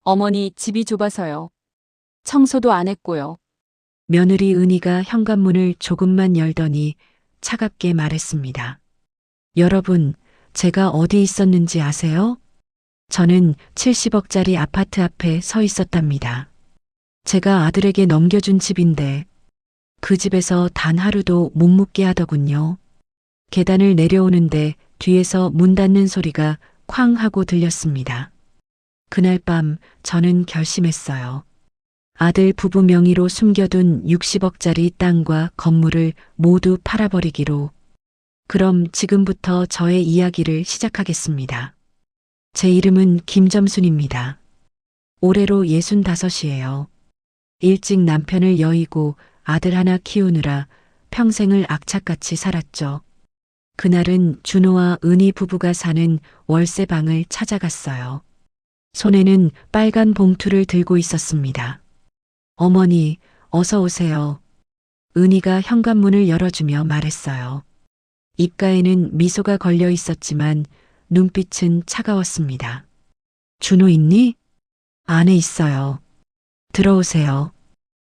어머니, 집이 좁아서요. 청소도 안 했고요. 며느리 은희가 현관문을 조금만 열더니 차갑게 말했습니다. 여러분, 제가 어디 있었는지 아세요? 저는 70억짜리 아파트 앞에 서 있었답니다. 제가 아들에게 넘겨준 집인데 그 집에서 단 하루도 못 묵게 하더군요. 계단을 내려오는데 뒤에서 문 닫는 소리가 쾅 하고 들렸습니다. 그날 밤 저는 결심했어요. 아들 부부 명의로 숨겨둔 60억짜리 땅과 건물을 모두 팔아버리기로. 그럼 지금부터 저의 이야기를 시작하겠습니다. 제 이름은 김점순입니다. 올해로 65이에요. 일찍 남편을 여의고 아들 하나 키우느라 평생을 악착같이 살았죠. 그날은 준호와 은희 부부가 사는 월세방을 찾아갔어요. 손에는 빨간 봉투를 들고 있었습니다. 어머니, 어서 오세요. 은희가 현관문을 열어주며 말했어요. 입가에는 미소가 걸려 있었지만 눈빛은 차가웠습니다. 준호 있니? 안에 있어요. 들어오세요.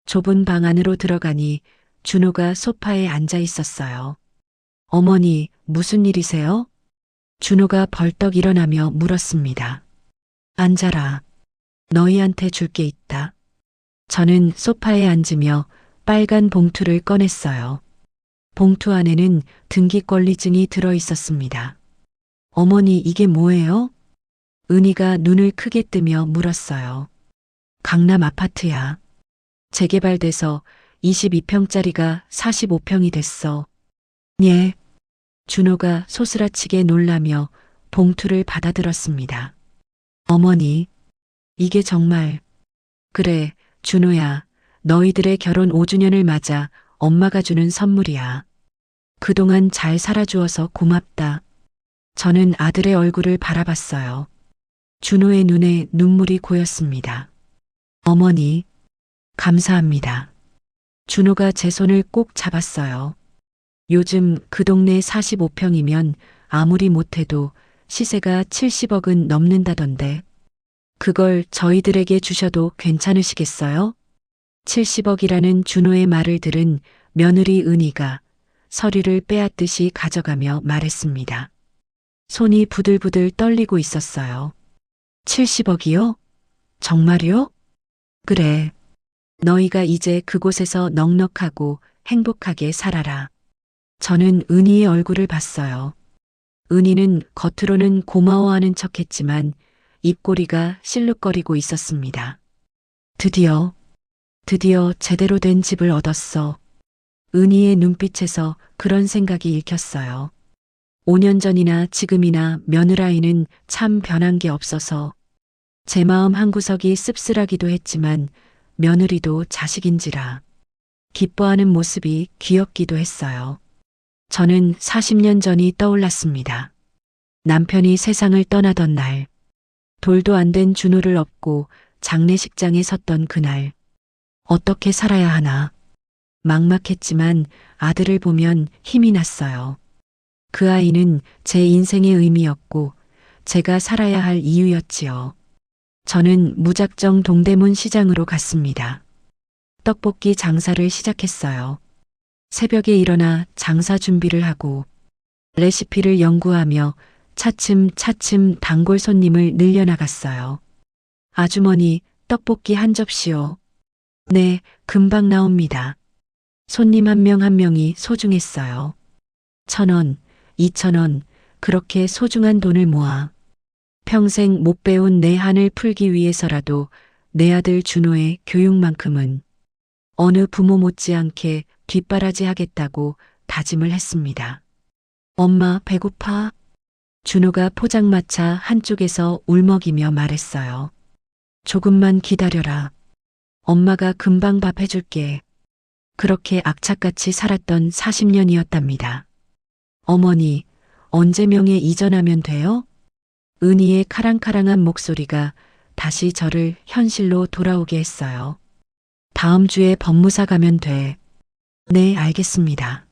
좁은 방 안으로 들어가니 준호가 소파에 앉아 있었어요. 어머니, 무슨 일이세요? 준호가 벌떡 일어나며 물었습니다. 앉아라. 너희한테 줄 게 있다. 저는 소파에 앉으며 빨간 봉투를 꺼냈어요. 봉투 안에는 등기권리증이 들어 있었습니다. 어머니, 이게 뭐예요? 은희가 눈을 크게 뜨며 물었어요. 강남 아파트야. 재개발돼서 22평짜리가 45평이 됐어. 예. 준호가 소스라치게 놀라며 봉투를 받아들었습니다. 어머니, 이게 정말. 그래, 준호야. 너희들의 결혼 5주년을 맞아 엄마가 주는 선물이야. 그동안 잘 살아주어서 고맙다. 저는 아들의 얼굴을 바라봤어요. 준호의 눈에 눈물이 고였습니다. 어머니, 감사합니다. 준호가 제 손을 꼭 잡았어요. 요즘 그 동네 45평이면 아무리 못해도 시세가 70억은 넘는다던데. 그걸 저희들에게 주셔도 괜찮으시겠어요? 70억이라는 준호의 말을 들은 며느리 은희가 서류를 빼앗듯이 가져가며 말했습니다. 손이 부들부들 떨리고 있었어요. 70억이요? 정말요? 그래. 너희가 이제 그곳에서 넉넉하고 행복하게 살아라. 저는 은희의 얼굴을 봤어요. 은희는 겉으로는 고마워하는 척했지만 입꼬리가 실룩거리고 있었습니다. 드디어 제대로 된 집을 얻었어. 은희의 눈빛에서 그런 생각이 읽혔어요. 5년 전이나 지금이나 며느라이는 참 변한 게 없어서 제 마음 한구석이 씁쓸하기도 했지만 며느리도 자식인지라 기뻐하는 모습이 귀엽기도 했어요. 저는 40년 전이 떠올랐습니다. 남편이 세상을 떠나던 날, 돌도 안 된 준호를 업고 장례식장에 섰던 그날, 어떻게 살아야 하나. 막막했지만 아들을 보면 힘이 났어요. 그 아이는 제 인생의 의미였고 제가 살아야 할 이유였지요. 저는 무작정 동대문 시장으로 갔습니다. 떡볶이 장사를 시작했어요. 새벽에 일어나 장사 준비를 하고 레시피를 연구하며 차츰 단골 손님을 늘려나갔어요. 아주머니, 떡볶이 한 접시요. 네, 금방 나옵니다. 손님 한 명 한 명이 소중했어요. 1,000원, 2,000원, 그렇게 소중한 돈을 모아 평생 못 배운 내 한을 풀기 위해서라도 내 아들 준호의 교육만큼은 어느 부모 못지않게 뒷바라지하겠다고 다짐을 했습니다. 엄마, 배고파? 준호가 포장마차 한쪽에서 울먹이며 말했어요. 조금만 기다려라. 엄마가 금방 밥 해줄게. 그렇게 악착같이 살았던 40년이었답니다. 어머니, 언제 명예 이전하면 돼요? 은희의 카랑카랑한 목소리가 다시 저를 현실로 돌아오게 했어요. 다음 주에 법무사 가면 돼. 네, 알겠습니다.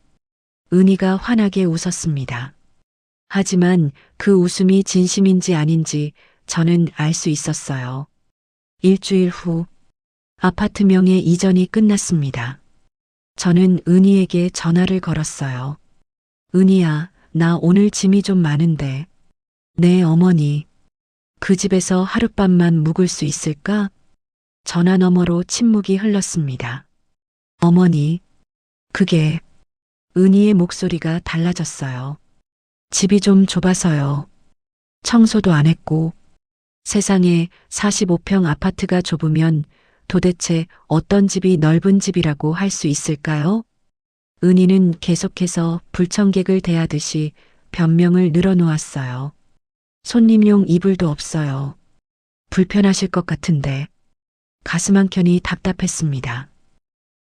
은희가 환하게 웃었습니다. 하지만 그 웃음이 진심인지 아닌지 저는 알 수 있었어요. 일주일 후 아파트 명의 이전이 끝났습니다. 저는 은희에게 전화를 걸었어요. 은희야, 나 오늘 짐이 좀 많은데. 네, 어머니. 그 집에서 하룻밤만 묵을 수 있을까? 전화 너머로 침묵이 흘렀습니다. 어머니, 그게 은희의 목소리가 달라졌어요. 집이 좀 좁아서요. 청소도 안 했고 세상에 45평 아파트가 좁으면 도대체 어떤 집이 넓은 집이라고 할 수 있을까요? 은희는 계속해서 불청객을 대하듯이 변명을 늘어놓았어요. 손님용 이불도 없어요. 불편하실 것 같은데. 가슴 한켠이 답답했습니다.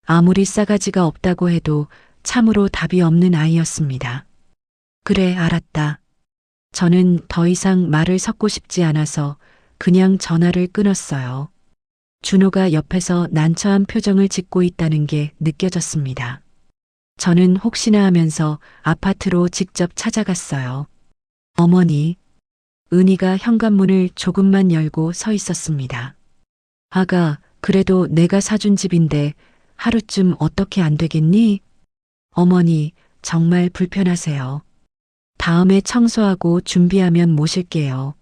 아무리 싸가지가 없다고 해도 참으로 답이 없는 아이였습니다. 그래, 알았다. 저는 더 이상 말을 섞고 싶지 않아서 그냥 전화를 끊었어요. 준호가 옆에서 난처한 표정을 짓고 있다는 게 느껴졌습니다. 저는 혹시나 하면서 아파트로 직접 찾아갔어요. 어머니, 은희가 현관문을 조금만 열고 서 있었습니다. 아가, 그래도 내가 사준 집인데 하루쯤 어떻게 안 되겠니? 어머니, 정말 불편하세요. 다음에 청소하고 준비하면 모실게요.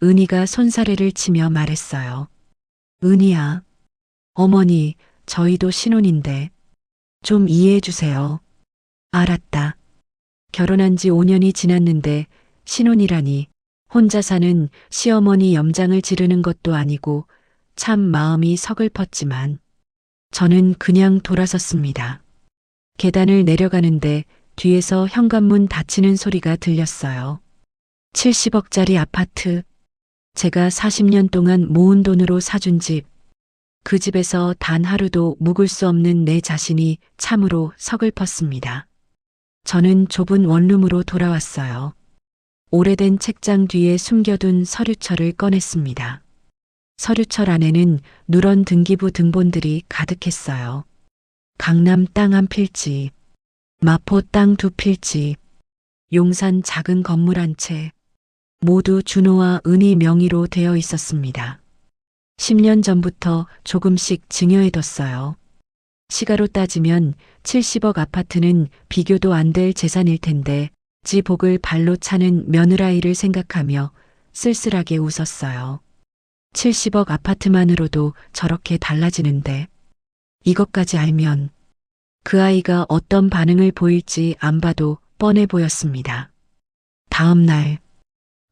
은희가 손사래를 치며 말했어요. 은희야, 어머니, 저희도 신혼인데 좀 이해해 주세요. 알았다. 결혼한 지 5년이 지났는데 신혼이라니 혼자 사는 시어머니 염장을 지르는 것도 아니고 참 마음이 서글펐지만 저는 그냥 돌아섰습니다. 계단을 내려가는데 뒤에서 현관문 닫히는 소리가 들렸어요. 70억짜리 아파트. 제가 40년 동안 모은 돈으로 사준 집. 그 집에서 단 하루도 묵을 수 없는 내 자신이 참으로 서글펐습니다. 저는 좁은 원룸으로 돌아왔어요. 오래된 책장 뒤에 숨겨둔 서류철을 꺼냈습니다. 서류철 안에는 누런 등기부 등본들이 가득했어요. 강남 땅 한 필지, 마포 땅 두 필지, 용산 작은 건물 한 채, 모두 준호와 은희 명의로 되어 있었습니다. 10년 전부터 조금씩 증여해뒀어요. 시가로 따지면 70억 아파트는 비교도 안 될 재산일 텐데 지 복을 발로 차는 며느라이를 생각하며 쓸쓸하게 웃었어요. 70억 아파트만으로도 저렇게 달라지는데 이것까지 알면 그 아이가 어떤 반응을 보일지 안 봐도 뻔해 보였습니다. 다음 날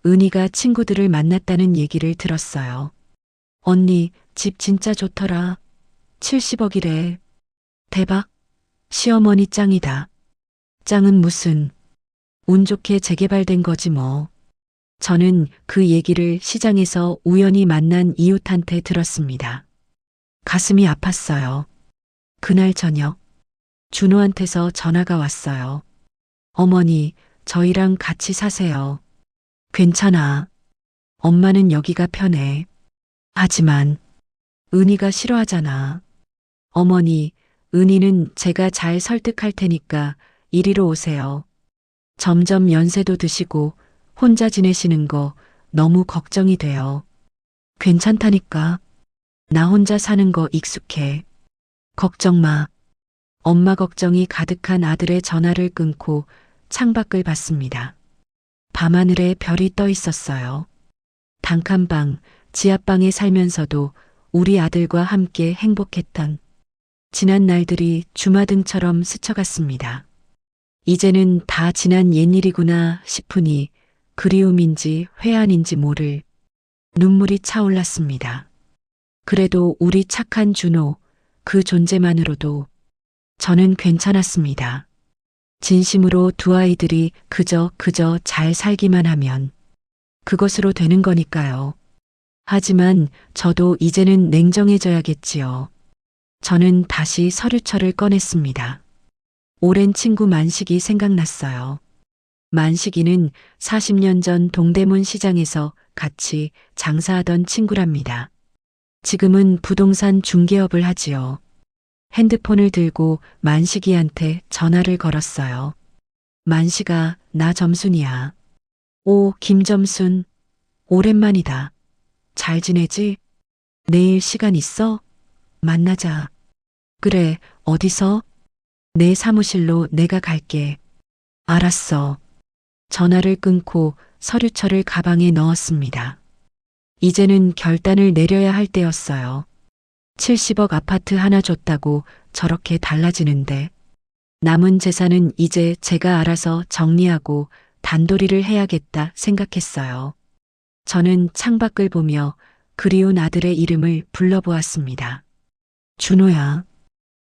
은희가 친구들을 만났다는 얘기를 들었어요. 언니, 집 진짜 좋더라. 70억이래. 대박. 시어머니 짱이다. 짱은 무슨. 운 좋게 재개발된 거지 뭐. 저는 그 얘기를 시장에서 우연히 만난 이웃한테 들었습니다. 가슴이 아팠어요. 그날 저녁 준호한테서 전화가 왔어요. 어머니, 저희랑 같이 사세요. 괜찮아. 엄마는 여기가 편해. 하지만 은희가 싫어하잖아. 어머니, 은희는 제가 잘 설득할 테니까 이리로 오세요. 점점 연세도 드시고 혼자 지내시는 거 너무 걱정이 돼요. 괜찮다니까. 나 혼자 사는 거 익숙해. 걱정 마. 엄마 걱정이 가득한 아들의 전화를 끊고 창밖을 봤습니다. 밤하늘에 별이 떠 있었어요. 단칸방, 지하방에 살면서도 우리 아들과 함께 행복했던 지난 날들이 주마등처럼 스쳐갔습니다. 이제는 다 지난 옛일이구나 싶으니 그리움인지 회한인지 모를 눈물이 차올랐습니다. 그래도 우리 착한 준호, 그 존재만으로도 저는 괜찮았습니다. 진심으로 두 아이들이 그저 잘 살기만 하면 그것으로 되는 거니까요. 하지만 저도 이제는 냉정해져야겠지요. 저는 다시 서류철을 꺼냈습니다. 오랜 친구 만식이 생각났어요. 만식이는 40년 전 동대문 시장에서 같이 장사하던 친구랍니다. 지금은 부동산 중개업을 하지요. 핸드폰을 들고 만식이한테 전화를 걸었어요. 만식아, 나 점순이야. 오, 김점순. 오랜만이다. 잘 지내지? 내일 시간 있어? 만나자. 그래, 어디서? 내 사무실로 내가 갈게. 알았어. 전화를 끊고 서류철을 가방에 넣었습니다. 이제는 결단을 내려야 할 때였어요. 70억 아파트 하나 줬다고 저렇게 달라지는데 남은 재산은 이제 제가 알아서 정리하고 단도리를 해야겠다 생각했어요. 저는 창밖을 보며 그리운 아들의 이름을 불러보았습니다. 준호야,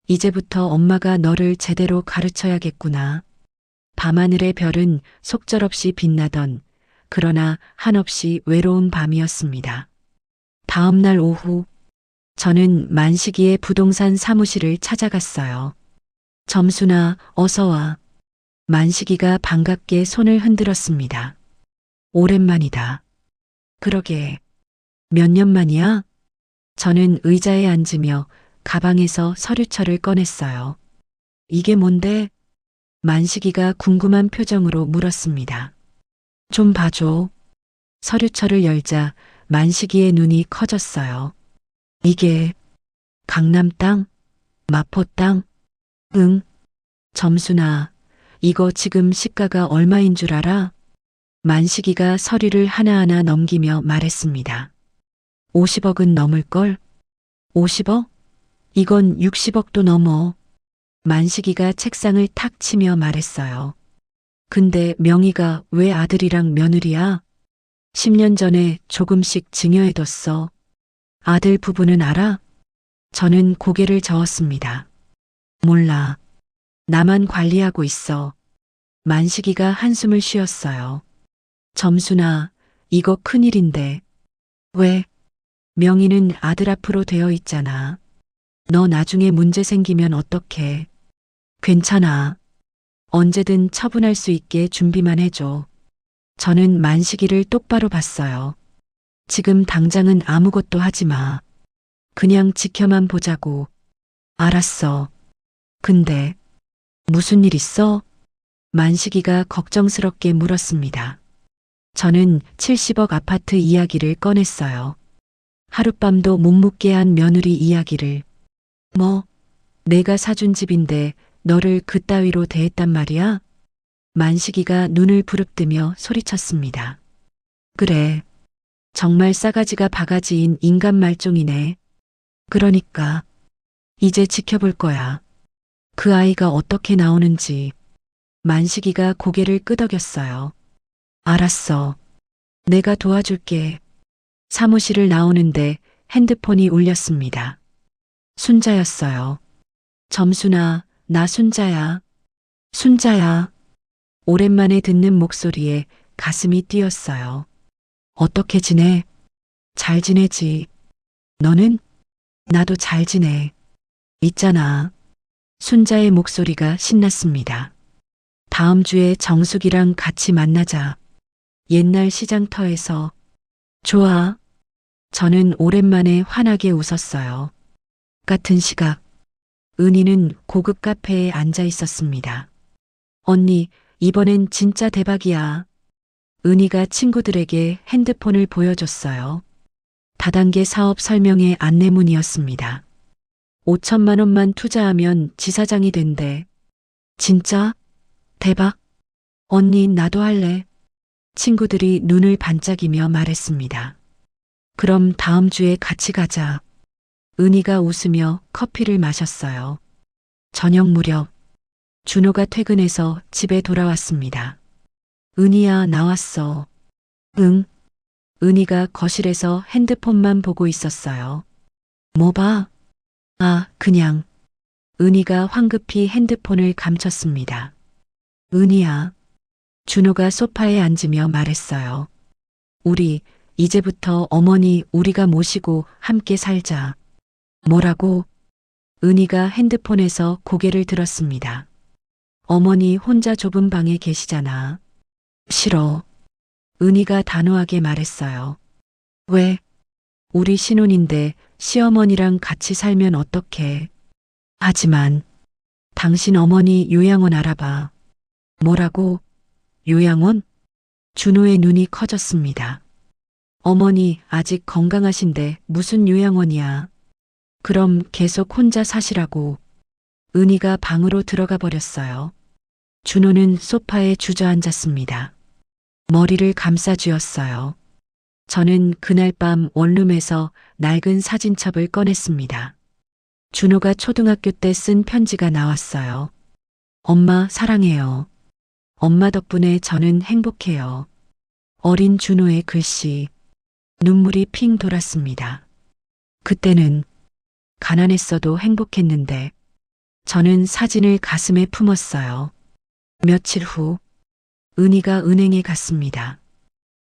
이제부터 엄마가 너를 제대로 가르쳐야겠구나. 밤하늘의 별은 속절없이 빛나던 그러나 한없이 외로운 밤이었습니다. 다음 날 오후 저는 만식이의 부동산 사무실을 찾아갔어요. 점순아, 어서 와. 만식이가 반갑게 손을 흔들었습니다. 오랜만이다. 그러게. 몇 년 만이야? 저는 의자에 앉으며 가방에서 서류철을 꺼냈어요. 이게 뭔데? 만식이가 궁금한 표정으로 물었습니다. 좀 봐줘. 서류철을 열자 만식이의 눈이 커졌어요. 이게 강남 땅? 마포 땅? 응. 점순아, 이거 지금 시가가 얼마인 줄 알아? 만식이가 서류를 하나하나 넘기며 말했습니다. 50억은 넘을걸? 50억? 이건 60억도 넘어. 만식이가 책상을 탁 치며 말했어요. 근데 명의가 왜 아들이랑 며느리야? 10년 전에 조금씩 증여해뒀어. 아들 부부는 알아? 저는 고개를 저었습니다. 몰라. 나만 관리하고 있어. 만식이가 한숨을 쉬었어요. 점순아, 이거 큰일인데. 왜? 명의는 아들 앞으로 되어 있잖아. 너 나중에 문제 생기면 어떡해. 괜찮아. 언제든 처분할 수 있게 준비만 해줘. 저는 만식이를 똑바로 봤어요. 지금 당장은 아무것도 하지 마. 그냥 지켜만 보자고. 알았어. 근데 무슨 일 있어? 만식이가 걱정스럽게 물었습니다. 저는 70억 아파트 이야기를 꺼냈어요. 하룻밤도 못 묵게 한 며느리 이야기를. 뭐, 내가 사준 집인데 너를 그따위로 대했단 말이야? 만식이가 눈을 부릅뜨며 소리쳤습니다. 그래. 정말 싸가지가 바가지인 인간 말종이네. 그러니까 이제 지켜볼 거야. 그 아이가 어떻게 나오는지. 만식이가 고개를 끄덕였어요. 알았어. 내가 도와줄게. 사무실을 나오는데 핸드폰이 울렸습니다. 순자였어요. 점순아, 나 순자야. 순자야. 오랜만에 듣는 목소리에 가슴이 뛰었어요. 어떻게 지내? 잘 지내지. 너는? 나도 잘 지내. 있잖아. 순자의 목소리가 신났습니다. 다음 주에 정숙이랑 같이 만나자. 옛날 시장터에서. 좋아. 저는 오랜만에 환하게 웃었어요. 같은 시각, 은희는 고급 카페에 앉아 있었습니다. 언니, 이번엔 진짜 대박이야. 은희가 친구들에게 핸드폰을 보여줬어요. 다단계 사업 설명의 안내문이었습니다. 5천만 원만 투자하면 지사장이 된대. 진짜? 대박. 언니, 나도 할래. 친구들이 눈을 반짝이며 말했습니다. 그럼 다음 주에 같이 가자. 은희가 웃으며 커피를 마셨어요. 저녁 무렵 준호가 퇴근해서 집에 돌아왔습니다. 은희야, 나왔어. 응. 은희가 거실에서 핸드폰만 보고 있었어요. 뭐 봐? 아, 그냥. 은희가 황급히 핸드폰을 감췄습니다. 은희야. 준호가 소파에 앉으며 말했어요. 우리 이제부터 어머니 우리가 모시고 함께 살자. 뭐라고? 은희가 핸드폰에서 고개를 들었습니다. 어머니 혼자 좁은 방에 계시잖아. 싫어. 은희가 단호하게 말했어요. 왜? 우리 신혼인데 시어머니랑 같이 살면 어떡해. 하지만 당신 어머니 요양원 알아봐. 뭐라고? 요양원? 준호의 눈이 커졌습니다. 어머니 아직 건강하신데 무슨 요양원이야. 그럼 계속 혼자 사시라고. 은희가 방으로 들어가 버렸어요. 준호는 소파에 주저앉았습니다. 머리를 감싸 쥐었어요. 저는 그날 밤 원룸에서 낡은 사진첩을 꺼냈습니다. 준호가 초등학교 때 쓴 편지가 나왔어요. 엄마 사랑해요. 엄마 덕분에 저는 행복해요. 어린 준호의 글씨. 눈물이 핑 돌았습니다. 그때는 가난했어도 행복했는데 저는 사진을 가슴에 품었어요. 며칠 후 은희가 은행에 갔습니다.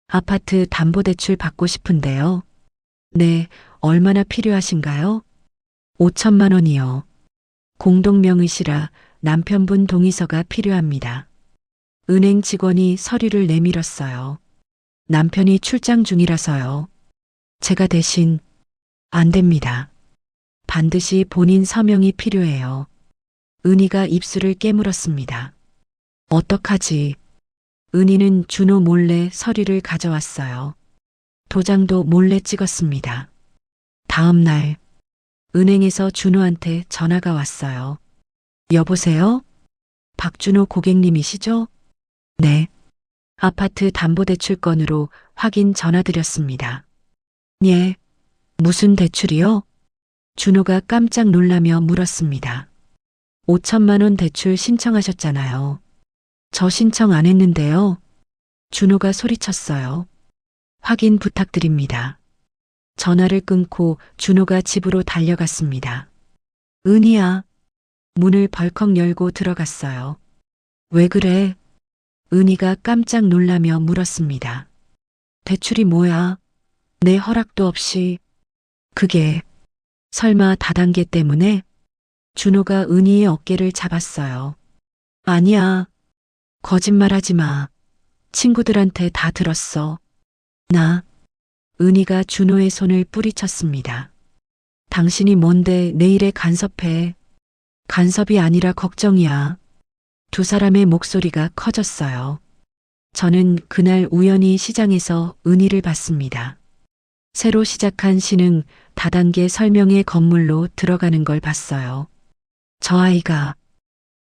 아파트 담보대출 받고 싶은데요. 네, 얼마나 필요하신가요? 5천만 원이요. 공동명의시라 남편분 동의서가 필요합니다. 은행 직원이 서류를 내밀었어요. 남편이 출장 중이라서요. 제가 대신 안 됩니다. 반드시 본인 서명이 필요해요. 은희가 입술을 깨물었습니다. 어떡하지? 은희는 준호 몰래 서류를 가져왔어요. 도장도 몰래 찍었습니다. 다음 날 은행에서 준호한테 전화가 왔어요. 여보세요? 박준호 고객님이시죠? 네. 아파트 담보대출 건으로 확인 전화드렸습니다. 예. 무슨 대출이요? 준호가 깜짝 놀라며 물었습니다. 5천만 원 대출 신청하셨잖아요. 저 신청 안 했는데요. 준호가 소리쳤어요. 확인 부탁드립니다. 전화를 끊고 준호가 집으로 달려갔습니다. 은희야. 문을 벌컥 열고 들어갔어요. 왜 그래? 은희가 깜짝 놀라며 물었습니다. 대출이 뭐야? 내 허락도 없이. 그게 설마 다단계 때문에? 준호가 은희의 어깨를 잡았어요. 아니야. 거짓말하지 마. 친구들한테 다 들었어. 은희가 준호의 손을 뿌리쳤습니다. 당신이 뭔데 내 일에 간섭해. 간섭이 아니라 걱정이야. 두 사람의 목소리가 커졌어요. 저는 그날 우연히 시장에서 은희를 봤습니다. 새로 시작한 신흥 다단계 설명회 건물로 들어가는 걸 봤어요. 저 아이가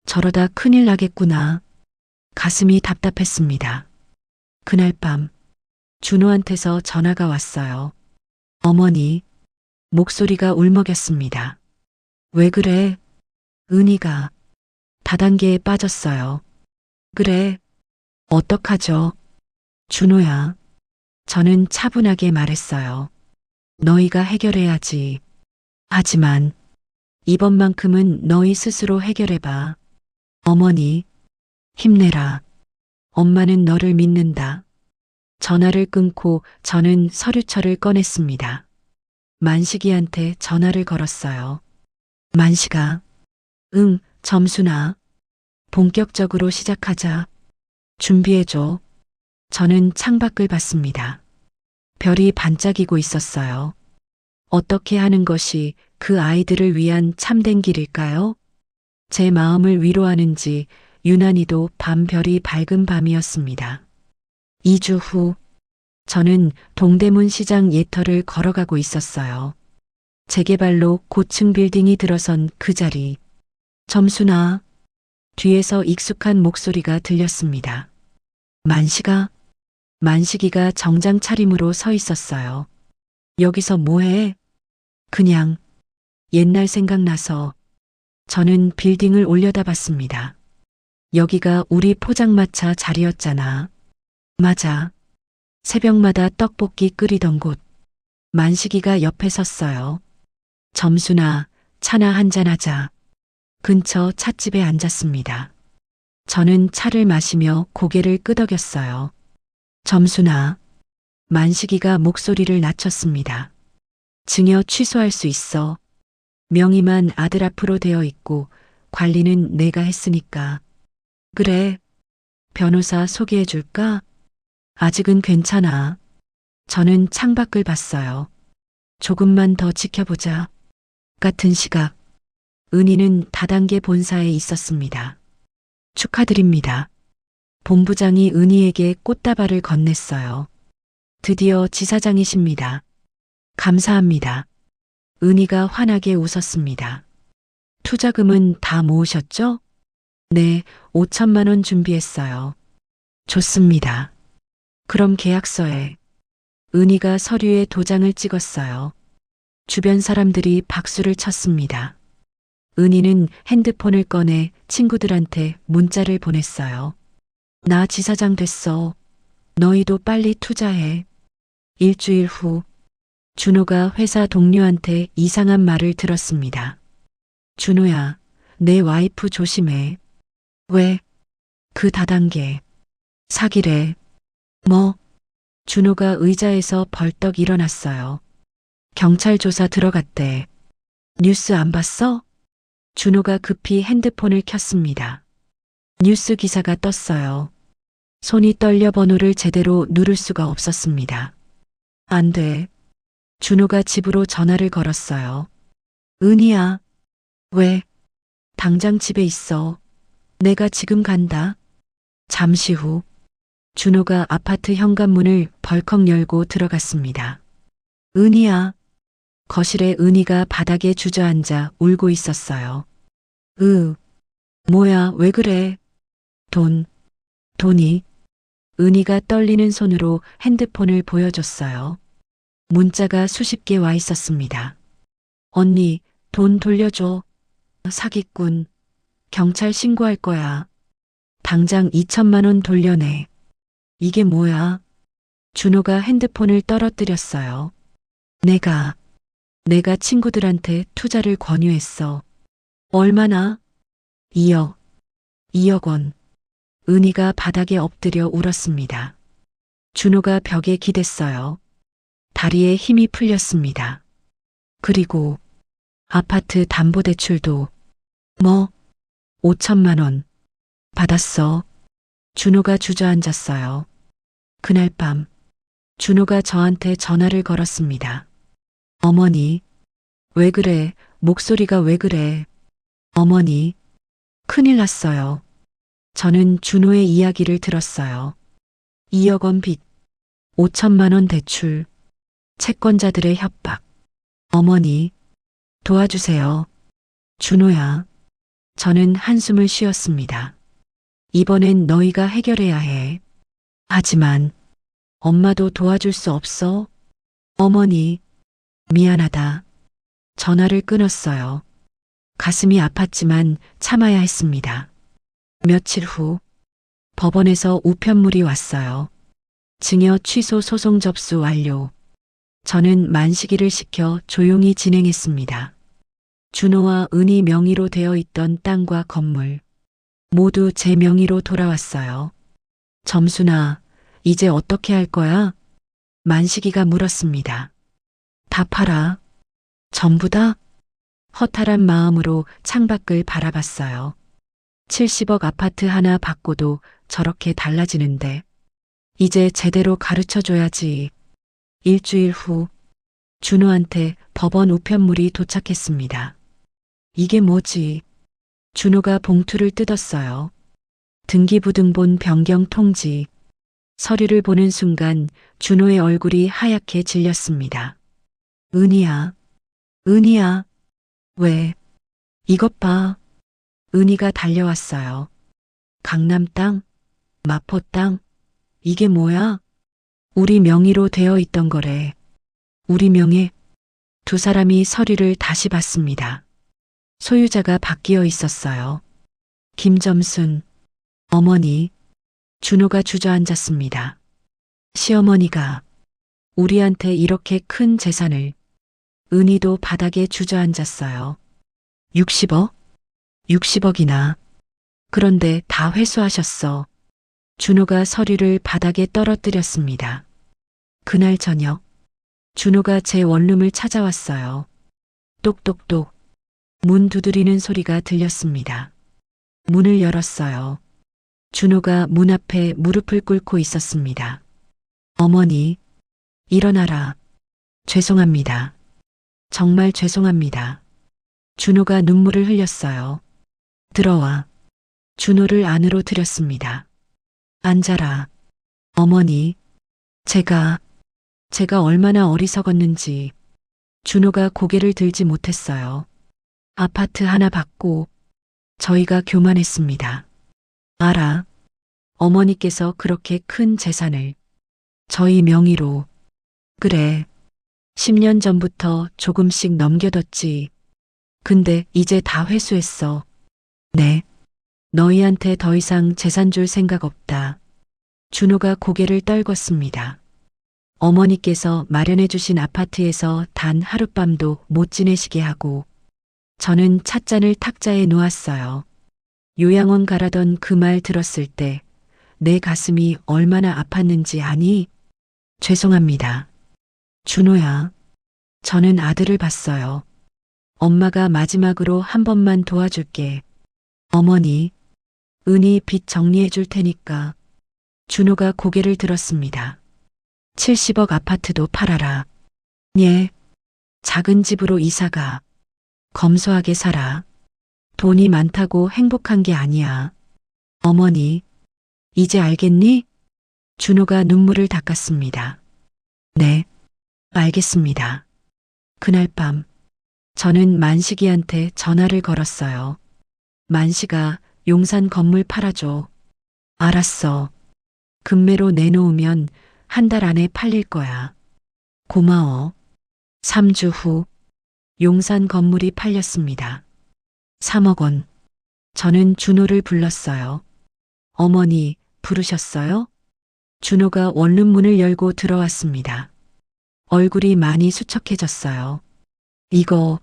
저러다 큰일 나겠구나. 가슴이 답답했습니다. 그날 밤 준호한테서 전화가 왔어요. 어머니, 목소리가 울먹였습니다. 왜 그래? 은희가 다단계에 빠졌어요. 그래. 어떡하죠? 준호야. 저는 차분하게 말했어요. 너희가 해결해야지. 하지만 이번만큼은 너희 스스로 해결해봐. 어머니, 힘내라. 엄마는 너를 믿는다. 전화를 끊고 저는 서류철을 꺼냈습니다. 만식이한테 전화를 걸었어요. 만식아. 응, 점순아. 본격적으로 시작하자. 준비해줘. 저는 창밖을 봤습니다. 별이 반짝이고 있었어요. 어떻게 하는 것이 그 아이들을 위한 참된 길일까요? 제 마음을 위로하는지 유난히도 밤별이 밝은 밤이었습니다. 2주 후 저는 동대문 시장 예터를 걸어가고 있었어요. 재개발로 고층 빌딩이 들어선 그 자리. 점순아. 뒤에서 익숙한 목소리가 들렸습니다. 만식아. 만식이가 정장 차림으로 서 있었어요. 여기서 뭐해? 그냥 옛날 생각나서. 저는 빌딩을 올려다봤습니다. 여기가 우리 포장마차 자리였잖아. 맞아. 새벽마다 떡볶이 끓이던 곳. 만식이가 옆에 섰어요. 점순아, 차나 한잔하자. 근처 찻집에 앉았습니다. 저는 차를 마시며 고개를 끄덕였어요. 점순아. 만식이가 목소리를 낮췄습니다. 증여 취소할 수 있어. 명의만 아들 앞으로 되어 있고 관리는 내가 했으니까. 그래. 변호사 소개해 줄까? 아직은 괜찮아. 저는 창밖을 봤어요. 조금만 더 지켜보자. 같은 시각. 은희는 다단계 본사에 있었습니다. 축하드립니다. 본부장이 은희에게 꽃다발을 건넸어요. 드디어 지사장이십니다. 감사합니다. 은희가 환하게 웃었습니다. 투자금은 다 모으셨죠? 네, 5천만 원 준비했어요. 좋습니다. 그럼 계약서에 은희가 서류에 도장을 찍었어요. 주변 사람들이 박수를 쳤습니다. 은희는 핸드폰을 꺼내 친구들한테 문자를 보냈어요. 나 지사장 됐어. 너희도 빨리 투자해. 일주일 후, 준호가 회사 동료한테 이상한 말을 들었습니다. 준호야, 내 와이프 조심해. 왜? 그 다단계. 사기래. 뭐? 준호가 의자에서 벌떡 일어났어요. 경찰 조사 들어갔대. 뉴스 안 봤어? 준호가 급히 핸드폰을 켰습니다. 뉴스 기사가 떴어요. 손이 떨려 번호를 제대로 누를 수가 없었습니다. 안 돼. 준호가 집으로 전화를 걸었어요. 은희야. 왜? 당장 집에 있어. 내가 지금 간다. 잠시 후 준호가 아파트 현관문을 벌컥 열고 들어갔습니다. 은희야. 거실에 은희가 바닥에 주저앉아 울고 있었어요. 뭐야, 왜 그래? 돈이. 은희가 떨리는 손으로 핸드폰을 보여줬어요. 문자가 수십 개 와 있었습니다. 언니, 돈 돌려줘. 사기꾼. 경찰 신고할 거야. 당장 2천만 원 돌려내. 이게 뭐야? 준호가 핸드폰을 떨어뜨렸어요. 내가 친구들한테 투자를 권유했어. 얼마나? 2억 원. 은희가 바닥에 엎드려 울었습니다. 준호가 벽에 기댔어요. 다리에 힘이 풀렸습니다. 그리고 아파트 담보대출도 5천만 원 받았어. 준호가 주저앉았어요. 그날 밤 준호가 저한테 전화를 걸었습니다. 어머니, 왜 그래? 목소리가 왜 그래? 어머니, 큰일 났어요. 저는 준호의 이야기를 들었어요. 2억 원 빚, 5천만 원 대출, 채권자들의 협박. 어머니, 도와주세요. 준호야. 저는 한숨을 쉬었습니다. 이번엔 너희가 해결해야 해. 하지만 엄마도 도와줄 수 없어? 어머니, 미안하다. 전화를 끊었어요. 가슴이 아팠지만 참아야 했습니다. 며칠 후 법원에서 우편물이 왔어요. 증여 취소 소송 접수 완료. 저는 만식일을 시켜 조용히 진행했습니다. 준호와 은희 명의로 되어 있던 땅과 건물 모두 제 명의로 돌아왔어요. 점순아, 이제 어떻게 할 거야? 만식이가 물었습니다. 다 팔아. 전부 다? 허탈한 마음으로 창밖을 바라봤어요. 70억 아파트 하나 받고도 저렇게 달라지는데 이제 제대로 가르쳐줘야지. 일주일 후 준호한테 법원 우편물이 도착했습니다. 이게 뭐지? 준호가 봉투를 뜯었어요. 등기부등본 변경 통지. 서류를 보는 순간 준호의 얼굴이 하얗게 질렸습니다. 은희야. 왜? 이것 봐. 은희가 달려왔어요. 강남 땅? 마포 땅? 이게 뭐야? 우리 명의로 되어 있던 거래. 우리 명예? 두 사람이 서류를 다시 봤습니다. 소유자가 바뀌어 있었어요. 김점순, 어머니. 준호가 주저앉았습니다. 시어머니가 우리한테 이렇게 큰 재산을. 은희도 바닥에 주저앉았어요. 60억? 60억이나. 그런데 다 회수하셨어. 준호가 서류를 바닥에 떨어뜨렸습니다. 그날 저녁 준호가 제 원룸을 찾아왔어요. 똑똑똑 문 두드리는 소리가 들렸습니다. 문을 열었어요. 준호가 문 앞에 무릎을 꿇고 있었습니다. 어머니, 일어나라. 죄송합니다. 정말 죄송합니다. 준호가 눈물을 흘렸어요. 들어와. 준호를 안으로 들였습니다. 앉아라. 어머니, 제가 제가 얼마나 어리석었는지 준호가 고개를 들지 못했어요. 아파트 하나 받고 저희가 교만했습니다. 알아. 어머니께서 그렇게 큰 재산을 저희 명의로. 그래. 10년 전부터 조금씩 넘겨뒀지. 근데 이제 다 회수했어. 네. 너희한테 더 이상 재산 줄 생각 없다. 준호가 고개를 떨궜습니다. 어머니께서 마련해 주신 아파트에서 단 하룻밤도 못 지내시게 하고 저는 찻잔을 탁자에 놓았어요. 요양원 가라던 그 말 들었을 때 내 가슴이 얼마나 아팠는지 아니? 죄송합니다. 준호야. 저는 아들을 봤어요. 엄마가 마지막으로 한 번만 도와줄게. 어머니, 은희 빚 정리해 줄 테니까. 준호가 고개를 들었습니다. 70억 아파트도 팔아라. 예. 작은 집으로 이사가. 검소하게 살아. 돈이 많다고 행복한 게 아니야. 어머니, 이제 알겠니? 준호가 눈물을 닦았습니다. 네, 알겠습니다. 그날 밤, 저는 만식이한테 전화를 걸었어요. 만식아, 용산 건물 팔아줘. 알았어. 금매로 내놓으면 한 달 안에 팔릴 거야. 고마워. 3주 후, 용산 건물이 팔렸습니다. 3억 원. 저는 준호를 불렀어요. 어머니, 부르셨어요? 준호가 원룸문을 열고 들어왔습니다. 얼굴이 많이 수척해졌어요. 이거,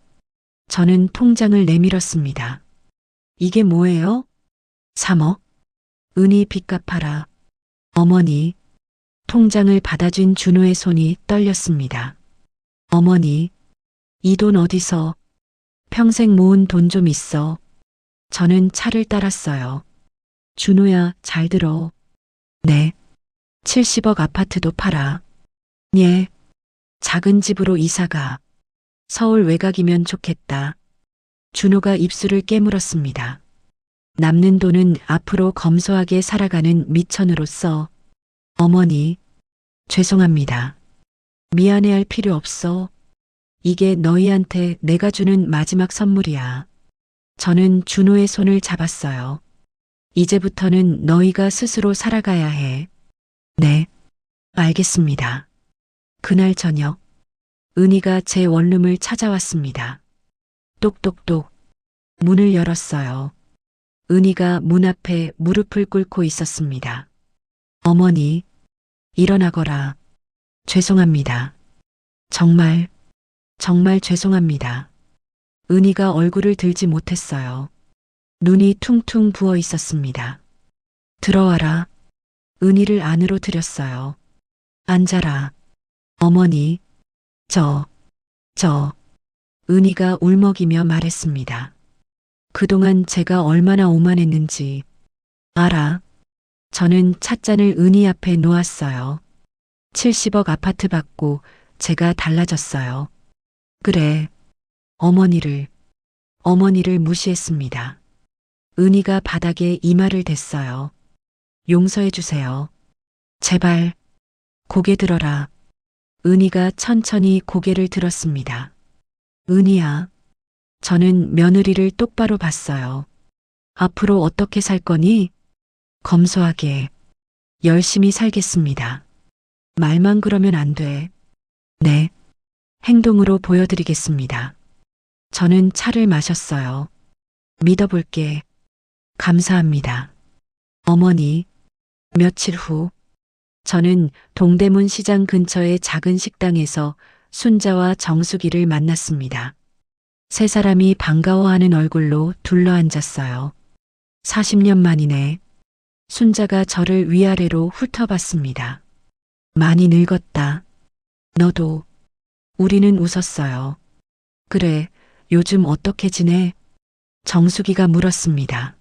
저는 통장을 내밀었습니다. 이게 뭐예요? 3억? 은희 빚 갚아라. 어머니, 통장을 받아준 준호의 손이 떨렸습니다. 어머니, 이 돈 어디서? 평생 모은 돈 좀 있어. 저는 차를 따랐어요. 준호야, 잘 들어. 네. 70억 아파트도 팔아. 예. 작은 집으로 이사가. 서울 외곽이면 좋겠다. 준호가 입술을 깨물었습니다. 남는 돈은 앞으로 검소하게 살아가는 미천으로서. 어머니, 죄송합니다. 미안해할 필요 없어. 이게 너희한테 내가 주는 마지막 선물이야. 저는 준호의 손을 잡았어요. 이제부터는 너희가 스스로 살아가야 해. 네, 알겠습니다. 그날 저녁, 은희가 제 원룸을 찾아왔습니다. 똑똑똑, 문을 열었어요. 은희가 문 앞에 무릎을 꿇고 있었습니다. 어머니, 일어나거라. 죄송합니다. 정말 죄송합니다. 은희가 얼굴을 들지 못했어요. 눈이 퉁퉁 부어 있었습니다. 들어와라. 은희를 안으로 들였어요. 앉아라. 어머니, 은희가 울먹이며 말했습니다. 그동안 제가 얼마나 오만했는지 알아. 저는 찻잔을 은희 앞에 놓았어요. 70억 아파트 받고 제가 달라졌어요. 그래, 어머니를 무시했습니다. 은희가 바닥에 이마를 댔어요. 용서해 주세요. 제발, 고개 들어라. 은희가 천천히 고개를 들었습니다. 은희야, 저는 며느리를 똑바로 봤어요. 앞으로 어떻게 살 거니? 검소하게, 열심히 살겠습니다. 말만 그러면 안 돼. 네, 행동으로 보여드리겠습니다. 저는 차를 마셨어요. 믿어볼게. 감사합니다. 어머니, 며칠 후, 저는 동대문 시장 근처의 작은 식당에서 순자와 정숙이를 만났습니다. 세 사람이 반가워하는 얼굴로 둘러앉았어요. 40년 만이네. 순자가 저를 위아래로 훑어봤습니다. 많이 늙었다. 너도. 우리는 웃었어요. 그래, 요즘 어떻게 지내? 정숙이가 물었습니다.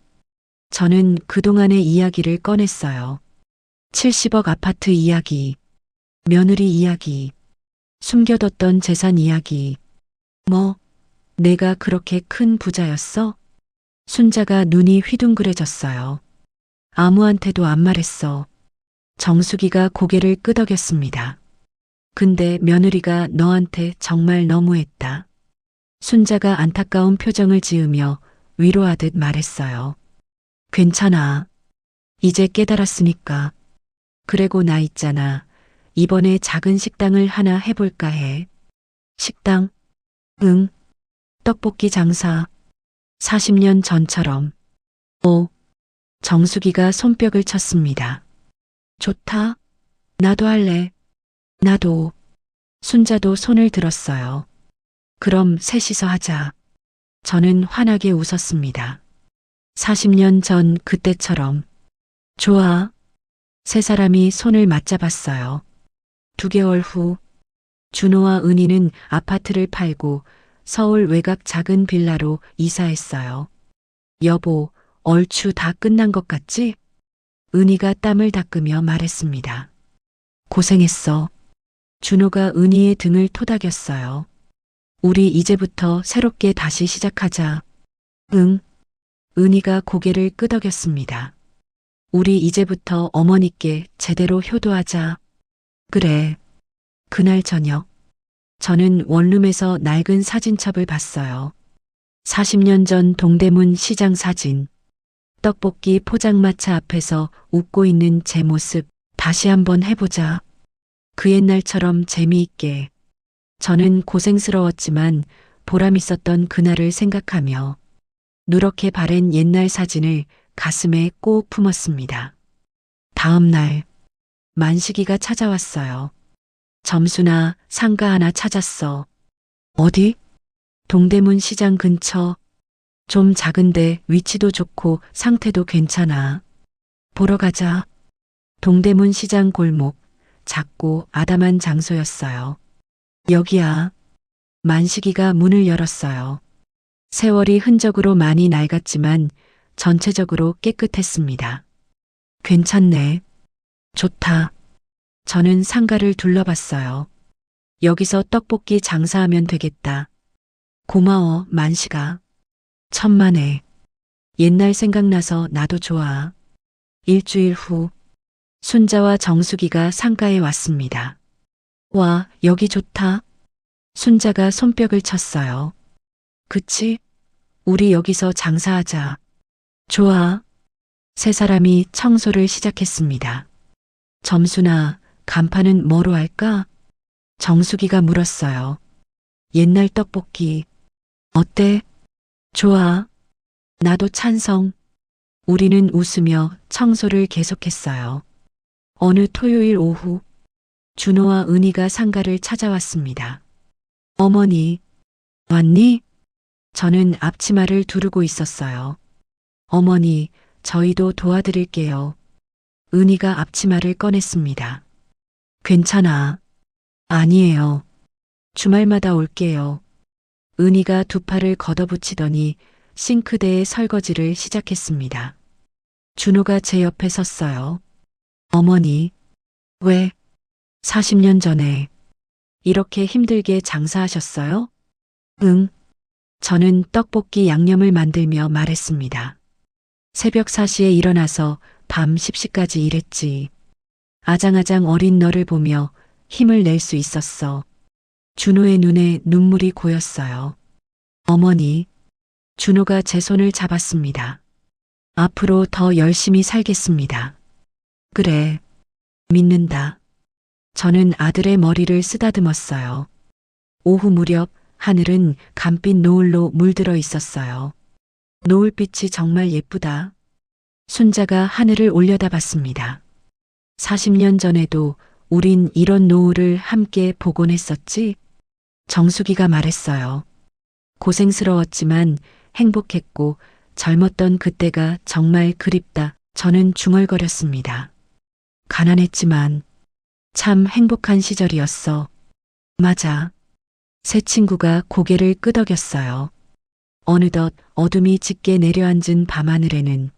저는 그동안의 이야기를 꺼냈어요. 70억 아파트 이야기, 며느리 이야기, 숨겨뒀던 재산 이야기. 뭐, 내가 그렇게 큰 부자였어? 순자가 눈이 휘둥그레졌어요. 아무한테도 안 말했어. 정숙이가 고개를 끄덕였습니다. 근데 며느리가 너한테 정말 너무했다. 순자가 안타까운 표정을 지으며 위로하듯 말했어요. 괜찮아. 이제 깨달았으니까. 그래고 나 있잖아. 이번에 작은 식당을 하나 해볼까 해. 식당? 응. 떡볶이 장사. 40년 전처럼. 오. 정수기가 손뼉을 쳤습니다. 좋다. 나도 할래. 나도. 순자도 손을 들었어요. 그럼 셋이서 하자. 저는 환하게 웃었습니다. 40년 전 그때처럼. 좋아. 세 사람이 손을 맞잡았어요. 2개월 후, 준호와 은희는 아파트를 팔고 서울 외곽 작은 빌라로 이사했어요. 여보, 얼추 다 끝난 것 같지? 은희가 땀을 닦으며 말했습니다. 고생했어. 준호가 은희의 등을 토닥였어요. 우리 이제부터 새롭게 다시 시작하자. 응. 은희가 고개를 끄덕였습니다. 우리 이제부터 어머니께 제대로 효도하자. 그래. 그날 저녁, 저는 원룸에서 낡은 사진첩을 봤어요. 40년 전 동대문 시장 사진. 떡볶이 포장마차 앞에서 웃고 있는 제 모습 다시 한번 해보자. 그 옛날처럼 재미있게. 저는 고생스러웠지만 보람 있었던 그날을 생각하며 누렇게 바랜 옛날 사진을 가슴에 꼭 품었습니다. 다음 날, 만식이가 찾아왔어요. 점수나 상가 하나 찾았어. 어디? 동대문 시장 근처. 좀 작은데 위치도 좋고 상태도 괜찮아. 보러 가자. 동대문 시장 골목, 작고 아담한 장소였어요. 여기야. 만식이가 문을 열었어요. 세월이 흔적으로 많이 낡았지만 전체적으로 깨끗했습니다. 괜찮네. 좋다. 저는 상가를 둘러봤어요. 여기서 떡볶이 장사하면 되겠다. 고마워, 만식아. 천만에. 옛날 생각나서 나도 좋아. 일주일 후, 순자와 정수기가 상가에 왔습니다. 와, 여기 좋다. 순자가 손뼉을 쳤어요. 그치? 우리 여기서 장사하자. 좋아. 세 사람이 청소를 시작했습니다. 점수나 간판은 뭐로 할까? 정수기가 물었어요. 옛날 떡볶이. 어때? 좋아. 나도 찬성. 우리는 웃으며 청소를 계속했어요. 어느 토요일 오후, 준호와 은희가 상가를 찾아왔습니다. 어머니, 왔니? 저는 앞치마를 두르고 있었어요. 어머니, 저희도 도와드릴게요. 은희가 앞치마를 꺼냈습니다. 괜찮아. 아니에요. 주말마다 올게요. 은희가 두 팔을 걷어붙이더니 싱크대에 설거지를 시작했습니다. 준호가 제 옆에 섰어요. 어머니, 왜? 40년 전에 이렇게 힘들게 장사하셨어요? 응. 저는 떡볶이 양념을 만들며 말했습니다. 새벽 4시에 일어나서 밤 10시까지 일했지. 아장아장 어린 너를 보며 힘을 낼 수 있었어. 준호의 눈에 눈물이 고였어요. 어머니, 준호가 제 손을 잡았습니다. 앞으로 더 열심히 살겠습니다. 그래, 믿는다. 저는 아들의 머리를 쓰다듬었어요. 오후 무렵 하늘은 감빛 노을로 물들어 있었어요. 노을빛이 정말 예쁘다. 순자가 하늘을 올려다봤습니다. 40년 전에도 우린 이런 노을을 함께 보곤 했었지? 정수기가 말했어요. 고생스러웠지만 행복했고 젊었던 그때가 정말 그립다. 저는 중얼거렸습니다. 가난했지만 참 행복한 시절이었어. 맞아. 새 친구가 고개를 끄덕였어요. 어느덧 어둠이 짙게 내려앉은 밤하늘에는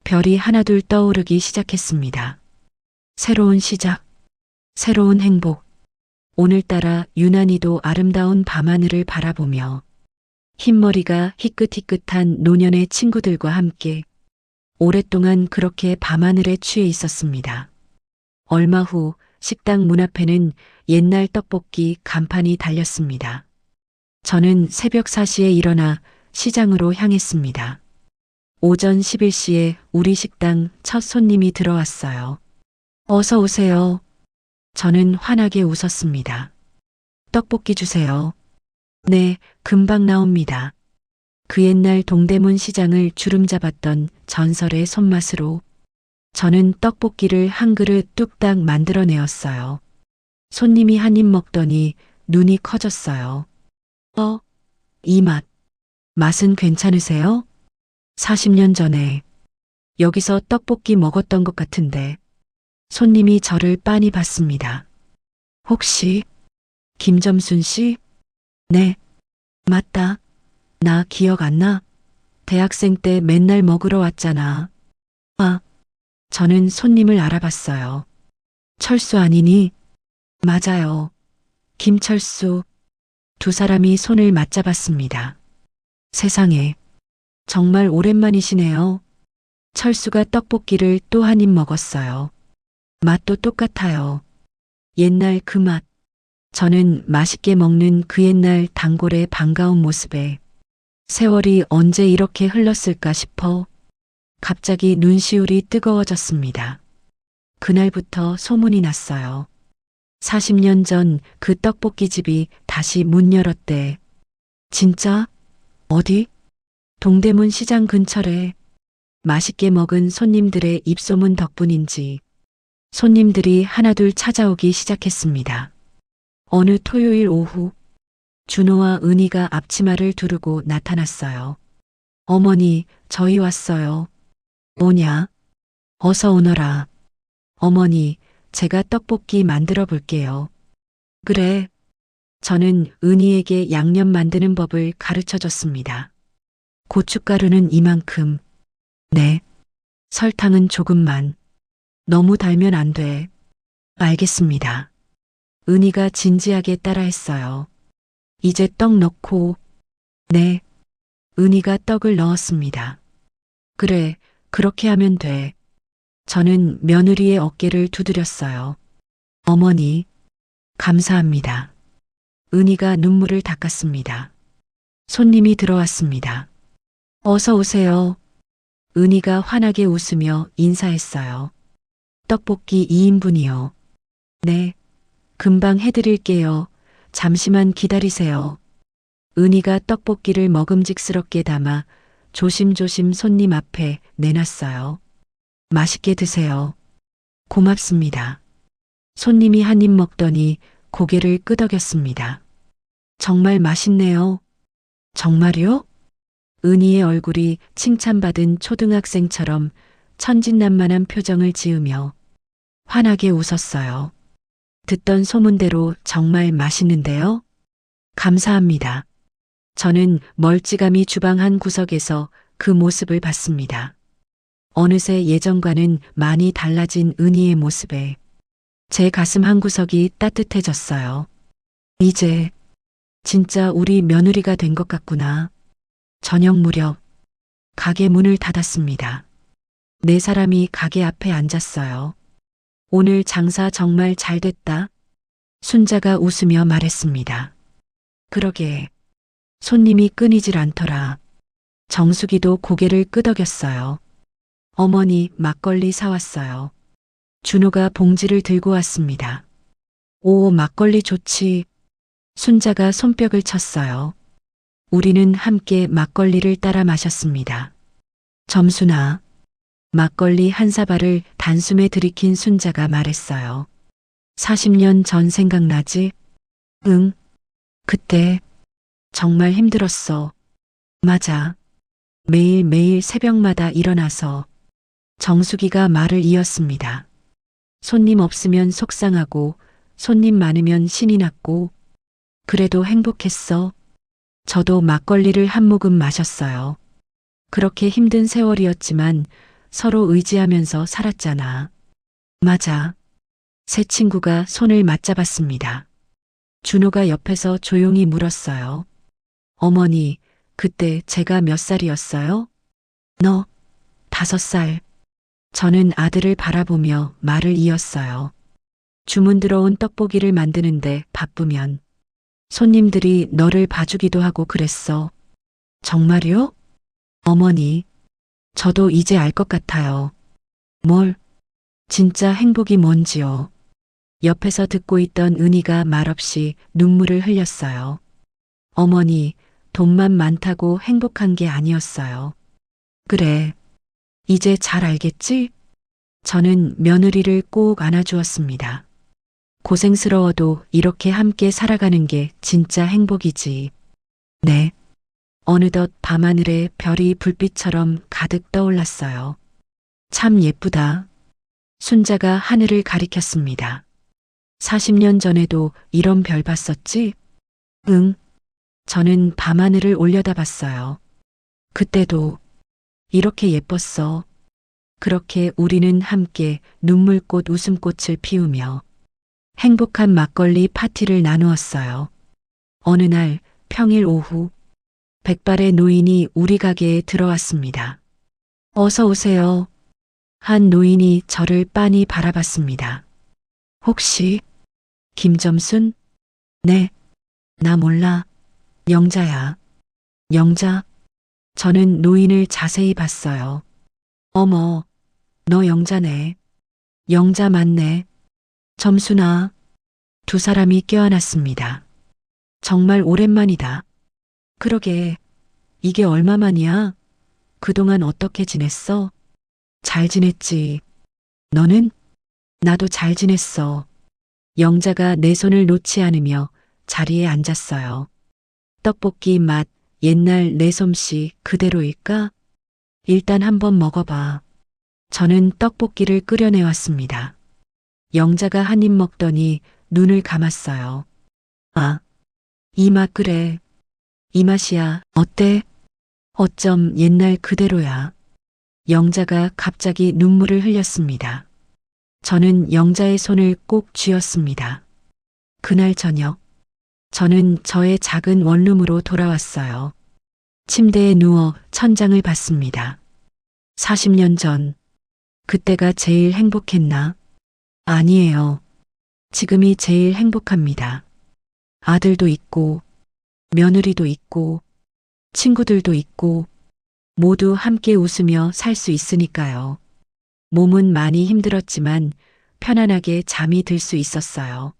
별이 하나둘 떠오르기 시작했습니다. 새로운 시작, 새로운 행복. 오늘따라 유난히도 아름다운 밤하늘을 바라보며 흰머리가 희끗희끗한 노년의 친구들과 함께 오랫동안 그렇게 밤하늘에 취해 있었습니다. 얼마 후 식당 문 앞에는 옛날 떡볶이 간판이 달렸습니다. 저는 새벽 4시에 일어나 시장으로 향했습니다. 오전 11시에 우리 식당 첫 손님이 들어왔어요. 어서 오세요. 저는 환하게 웃었습니다. 떡볶이 주세요. 네, 금방 나옵니다. 그 옛날 동대문 시장을 주름잡았던 전설의 손맛으로 저는 떡볶이를 한 그릇 뚝딱 만들어내었어요. 손님이 한 입 먹더니 눈이 커졌어요. 이 맛. 맛은 괜찮으세요? 40년 전에 여기서 떡볶이 먹었던 것 같은데 손님이 저를 빤히 봤습니다. 혹시 김점순 씨? 네, 맞다. 나 기억 안 나? 대학생 때 맨날 먹으러 왔잖아. 저는 손님을 알아봤어요. 철수 아니니? 맞아요. 김철수. 두 사람이 손을 맞잡았습니다. 세상에, 정말 오랜만이시네요. 철수가 떡볶이를 또 한 입 먹었어요. 맛도 똑같아요. 옛날 그 맛. 저는 맛있게 먹는 그 옛날 단골의 반가운 모습에 세월이 언제 이렇게 흘렀을까 싶어 갑자기 눈시울이 뜨거워졌습니다. 그날부터 소문이 났어요. 40년 전 그 떡볶이집이 다시 문 열었대. 진짜? 어디? 동대문 시장 근처래. 맛있게 먹은 손님들의 입소문 덕분인지 손님들이 하나둘 찾아오기 시작했습니다. 어느 토요일 오후 준호와 은희가 앞치마를 두르고 나타났어요. 어머니, 저희 왔어요. 뭐냐? 어서 오너라. 어머니, 제가 떡볶이 만들어 볼게요. 그래. 저는 은희에게 양념 만드는 법을 가르쳐 줬습니다. 고춧가루는 이만큼. 네. 설탕은 조금만. 너무 달면 안 돼. 알겠습니다. 은희가 진지하게 따라했어요. 이제 떡 넣고. 네. 은희가 떡을 넣었습니다. 그래, 그렇게 하면 돼. 저는 며느리의 어깨를 두드렸어요. 어머니, 감사합니다. 은희가 눈물을 닦았습니다. 손님이 들어왔습니다. 어서 오세요. 은희가 환하게 웃으며 인사했어요. 떡볶이 2인분이요. 네, 금방 해드릴게요. 잠시만 기다리세요. 은희가 떡볶이를 먹음직스럽게 담아 조심조심 손님 앞에 내놨어요. 맛있게 드세요. 고맙습니다. 손님이 한 입 먹더니 고개를 끄덕였습니다. 정말 맛있네요. 정말요? 은희의 얼굴이 칭찬받은 초등학생처럼 천진난만한 표정을 지으며 환하게 웃었어요. 듣던 소문대로 정말 맛있는데요? 감사합니다. 저는 멀찌감이 주방 한 구석에서 그 모습을 봤습니다. 어느새 예전과는 많이 달라진 은희의 모습에 제 가슴 한구석이 따뜻해졌어요. 이제 진짜 우리 며느리가 된 것 같구나. 저녁 무렵 가게 문을 닫았습니다. 네 사람이 가게 앞에 앉았어요. 오늘 장사 정말 잘 됐다. 순자가 웃으며 말했습니다. 그러게 손님이 끊이질 않더라. 정숙이도 고개를 끄덕였어요. 어머니 막걸리 사왔어요. 준호가 봉지를 들고 왔습니다. 오, 막걸리 좋지. 순자가 손뼉을 쳤어요. 우리는 함께 막걸리를 따라 마셨습니다. 점순아. 막걸리 한 사발을 단숨에 들이킨 순자가 말했어요. 40년 전 생각나지? 응. 그때 정말 힘들었어. 맞아. 매일매일 새벽마다 일어나서 정숙이가 말을 이었습니다. 손님 없으면 속상하고 손님 많으면 신이 났고 그래도 행복했어. 저도 막걸리를 한 모금 마셨어요. 그렇게 힘든 세월이었지만 서로 의지하면서 살았잖아. 맞아. 새 친구가 손을 맞잡았습니다. 준호가 옆에서 조용히 물었어요. 어머니, 그때 제가 몇 살이었어요? 너, 5살. 저는 아들을 바라보며 말을 이었어요. 주문 들어온 떡볶이를 만드는데 바쁘면 손님들이 너를 봐주기도 하고 그랬어. 정말요? 어머니, 저도 이제 알 것 같아요. 뭘? 진짜 행복이 뭔지요. 옆에서 듣고 있던 은희가 말없이 눈물을 흘렸어요. 어머니, 돈만 많다고 행복한 게 아니었어요. 그래, 이제 잘 알겠지? 저는 며느리를 꼭 안아주었습니다. 고생스러워도 이렇게 함께 살아가는 게 진짜 행복이지. 네. 어느덧 밤하늘에 별이 불빛처럼 가득 떠올랐어요. 참 예쁘다. 순자가 하늘을 가리켰습니다. 40년 전에도 이런 별 봤었지? 응. 저는 밤하늘을 올려다봤어요. 그때도 이렇게 예뻤어. 그렇게 우리는 함께 눈물꽃 웃음꽃을 피우며 행복한 막걸리 파티를 나누었어요. 어느 날 평일 오후 백발의 노인이 우리 가게에 들어왔습니다. 어서 오세요. 한 노인이 저를 빤히 바라봤습니다. 혹시 김점순? 네, 나 몰라. 영자야. 영자? 저는 노인을 자세히 봤어요. 어머, 너 영자네. 영자 맞네. 점순아. 두 사람이 껴안았습니다. 정말 오랜만이다. 그러게, 이게 얼마만이야? 그동안 어떻게 지냈어? 잘 지냈지. 너는? 나도 잘 지냈어. 영자가 내 손을 놓지 않으며 자리에 앉았어요. 떡볶이 맛, 옛날 내 솜씨 그대로일까? 일단 한번 먹어봐. 저는 떡볶이를 끓여내왔습니다. 영자가 한 입 먹더니 눈을 감았어요. 아, 이 맛 그래. 이 맛이야. 어때? 어쩜 옛날 그대로야. 영자가 갑자기 눈물을 흘렸습니다. 저는 영자의 손을 꼭 쥐었습니다. 그날 저녁, 저는 저의 작은 원룸으로 돌아왔어요. 침대에 누워 천장을 봤습니다. 40년 전, 그때가 제일 행복했나? 아니에요. 지금이 제일 행복합니다. 아들도 있고, 며느리도 있고, 친구들도 있고, 모두 함께 웃으며 살 수 있으니까요. 몸은 많이 힘들었지만 편안하게 잠이 들 수 있었어요.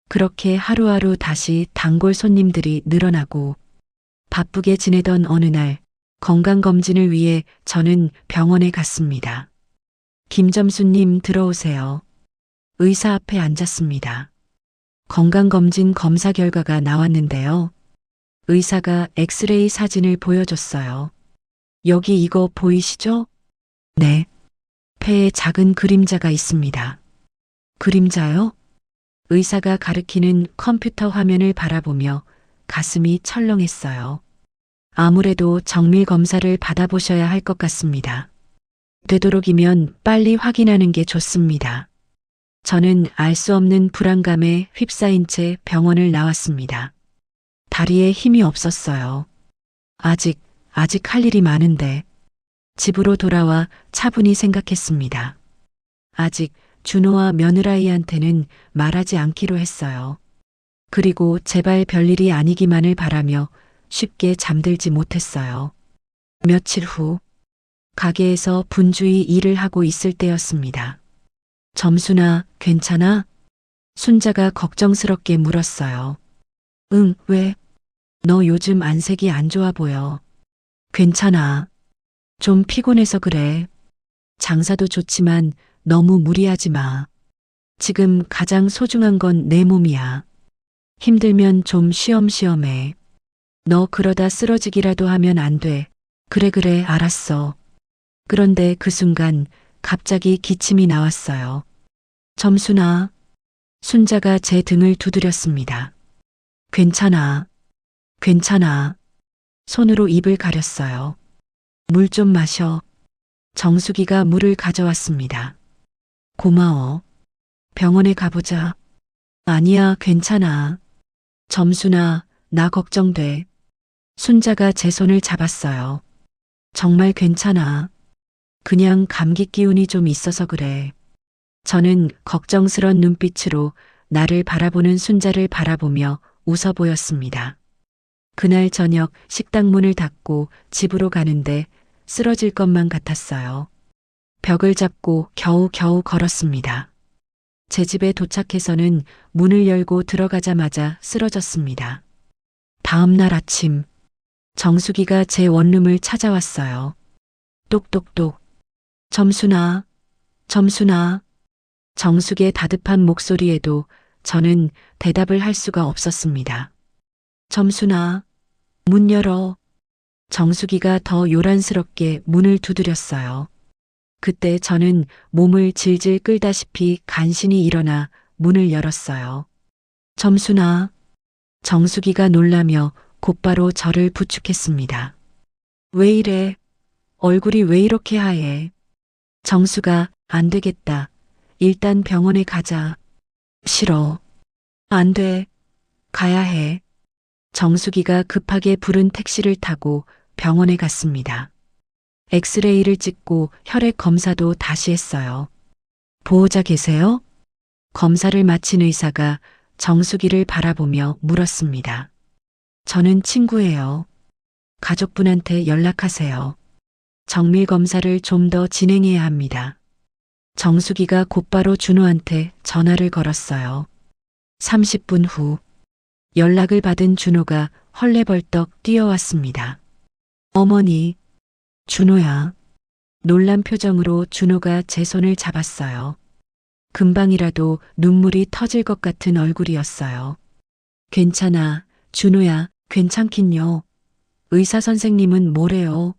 그렇게 하루하루 다시 단골 손님들이 늘어나고 바쁘게 지내던 어느 날 건강검진을 위해 저는 병원에 갔습니다. 김점수님 들어오세요. 의사 앞에 앉았습니다. 건강검진 검사 결과가 나왔는데요. 의사가 엑스레이 사진을 보여줬어요. 여기 이거 보이시죠? 네. 폐에 작은 그림자가 있습니다. 그림자요? 의사가 가리키는 컴퓨터 화면을 바라보며 가슴이 철렁했어요. 아무래도 정밀 검사를 받아보셔야 할 것 같습니다. 되도록이면 빨리 확인하는 게 좋습니다. 저는 알 수 없는 불안감에 휩싸인 채 병원을 나왔습니다. 다리에 힘이 없었어요. 아직 할 일이 많은데. 집으로 돌아와 차분히 생각했습니다. 아직 준호와 며느라이한테는 말하지 않기로 했어요. 그리고 제발 별일이 아니기만을 바라며 쉽게 잠들지 못했어요. 며칠 후 가게에서 분주히 일을 하고 있을 때였습니다. 점순아, 괜찮아? 순자가 걱정스럽게 물었어요. 응, 왜? 너 요즘 안색이 안 좋아 보여. 괜찮아. 좀 피곤해서 그래. 장사도 좋지만 너무 무리하지 마. 지금 가장 소중한 건 내 몸이야. 힘들면 좀 쉬엄쉬엄 해. 너 그러다 쓰러지기라도 하면 안 돼. 그래, 알았어. 그런데 그 순간 갑자기 기침이 나왔어요. 점순아. 순자가 제 등을 두드렸습니다. 괜찮아. 손으로 입을 가렸어요. 물 좀 마셔. 정수기가 물을 가져왔습니다. 고마워. 병원에 가보자. 아니야, 괜찮아. 점순아, 나 걱정돼. 순자가 제 손을 잡았어요. 정말 괜찮아. 그냥 감기 기운이 좀 있어서 그래. 저는 걱정스런 눈빛으로 나를 바라보는 순자를 바라보며 웃어 보였습니다. 그날 저녁 식당 문을 닫고 집으로 가는데 쓰러질 것만 같았어요. 벽을 잡고 겨우겨우 걸었습니다. 제 집에 도착해서는 문을 열고 들어가자마자 쓰러졌습니다. 다음 날 아침, 정수기가 제 원룸을 찾아왔어요. 똑똑똑. 점순아, 점순아. 정숙의 다급한 목소리에도 저는 대답을 할 수가 없었습니다. 점순아, 문 열어. 정수기가 더 요란스럽게 문을 두드렸어요. 그때 저는 몸을 질질 끌다시피 간신히 일어나 문을 열었어요. 점순아. 정수기가 놀라며 곧바로 저를 부축했습니다. 왜 이래? 얼굴이 왜 이렇게 하얘? 정수가 안 되겠다. 일단 병원에 가자. 싫어. 안 돼. 가야 해. 정수기가 급하게 부른 택시를 타고 병원에 갔습니다. 엑스레이를 찍고 혈액 검사도 다시 했어요. 보호자 계세요? 검사를 마친 의사가 정수기를 바라보며 물었습니다. 저는 친구예요. 가족분한테 연락하세요. 정밀 검사를 좀 더 진행해야 합니다. 정수기가 곧바로 준호한테 전화를 걸었어요. 30분 후 연락을 받은 준호가 헐레벌떡 뛰어왔습니다. 어머니, 준호야. 놀란 표정으로 준호가 제 손을 잡았어요. 금방이라도 눈물이 터질 것 같은 얼굴이었어요. 괜찮아, 준호야, 괜찮긴요. 의사 선생님은 뭐래요?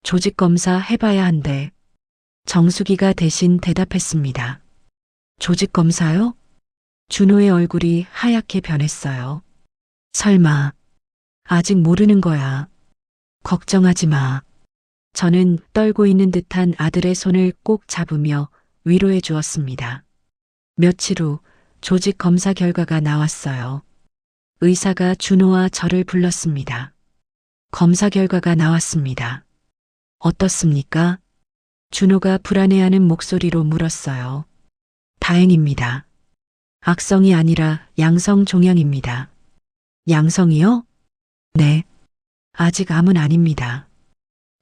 조직 검사 해봐야 한대. 정수기가 대신 대답했습니다. 조직 검사요? 준호의 얼굴이 하얗게 변했어요. 설마, 아직 모르는 거야. 걱정하지 마. 저는 떨고 있는 듯한 아들의 손을 꼭 잡으며 위로해 주었습니다. 며칠 후 조직 검사 결과가 나왔어요. 의사가 준호와 저를 불렀습니다. 검사 결과가 나왔습니다. 어떻습니까? 준호가 불안해하는 목소리로 물었어요. 다행입니다. 악성이 아니라 양성 종양입니다. 양성이요? 네. 아직 암은 아닙니다.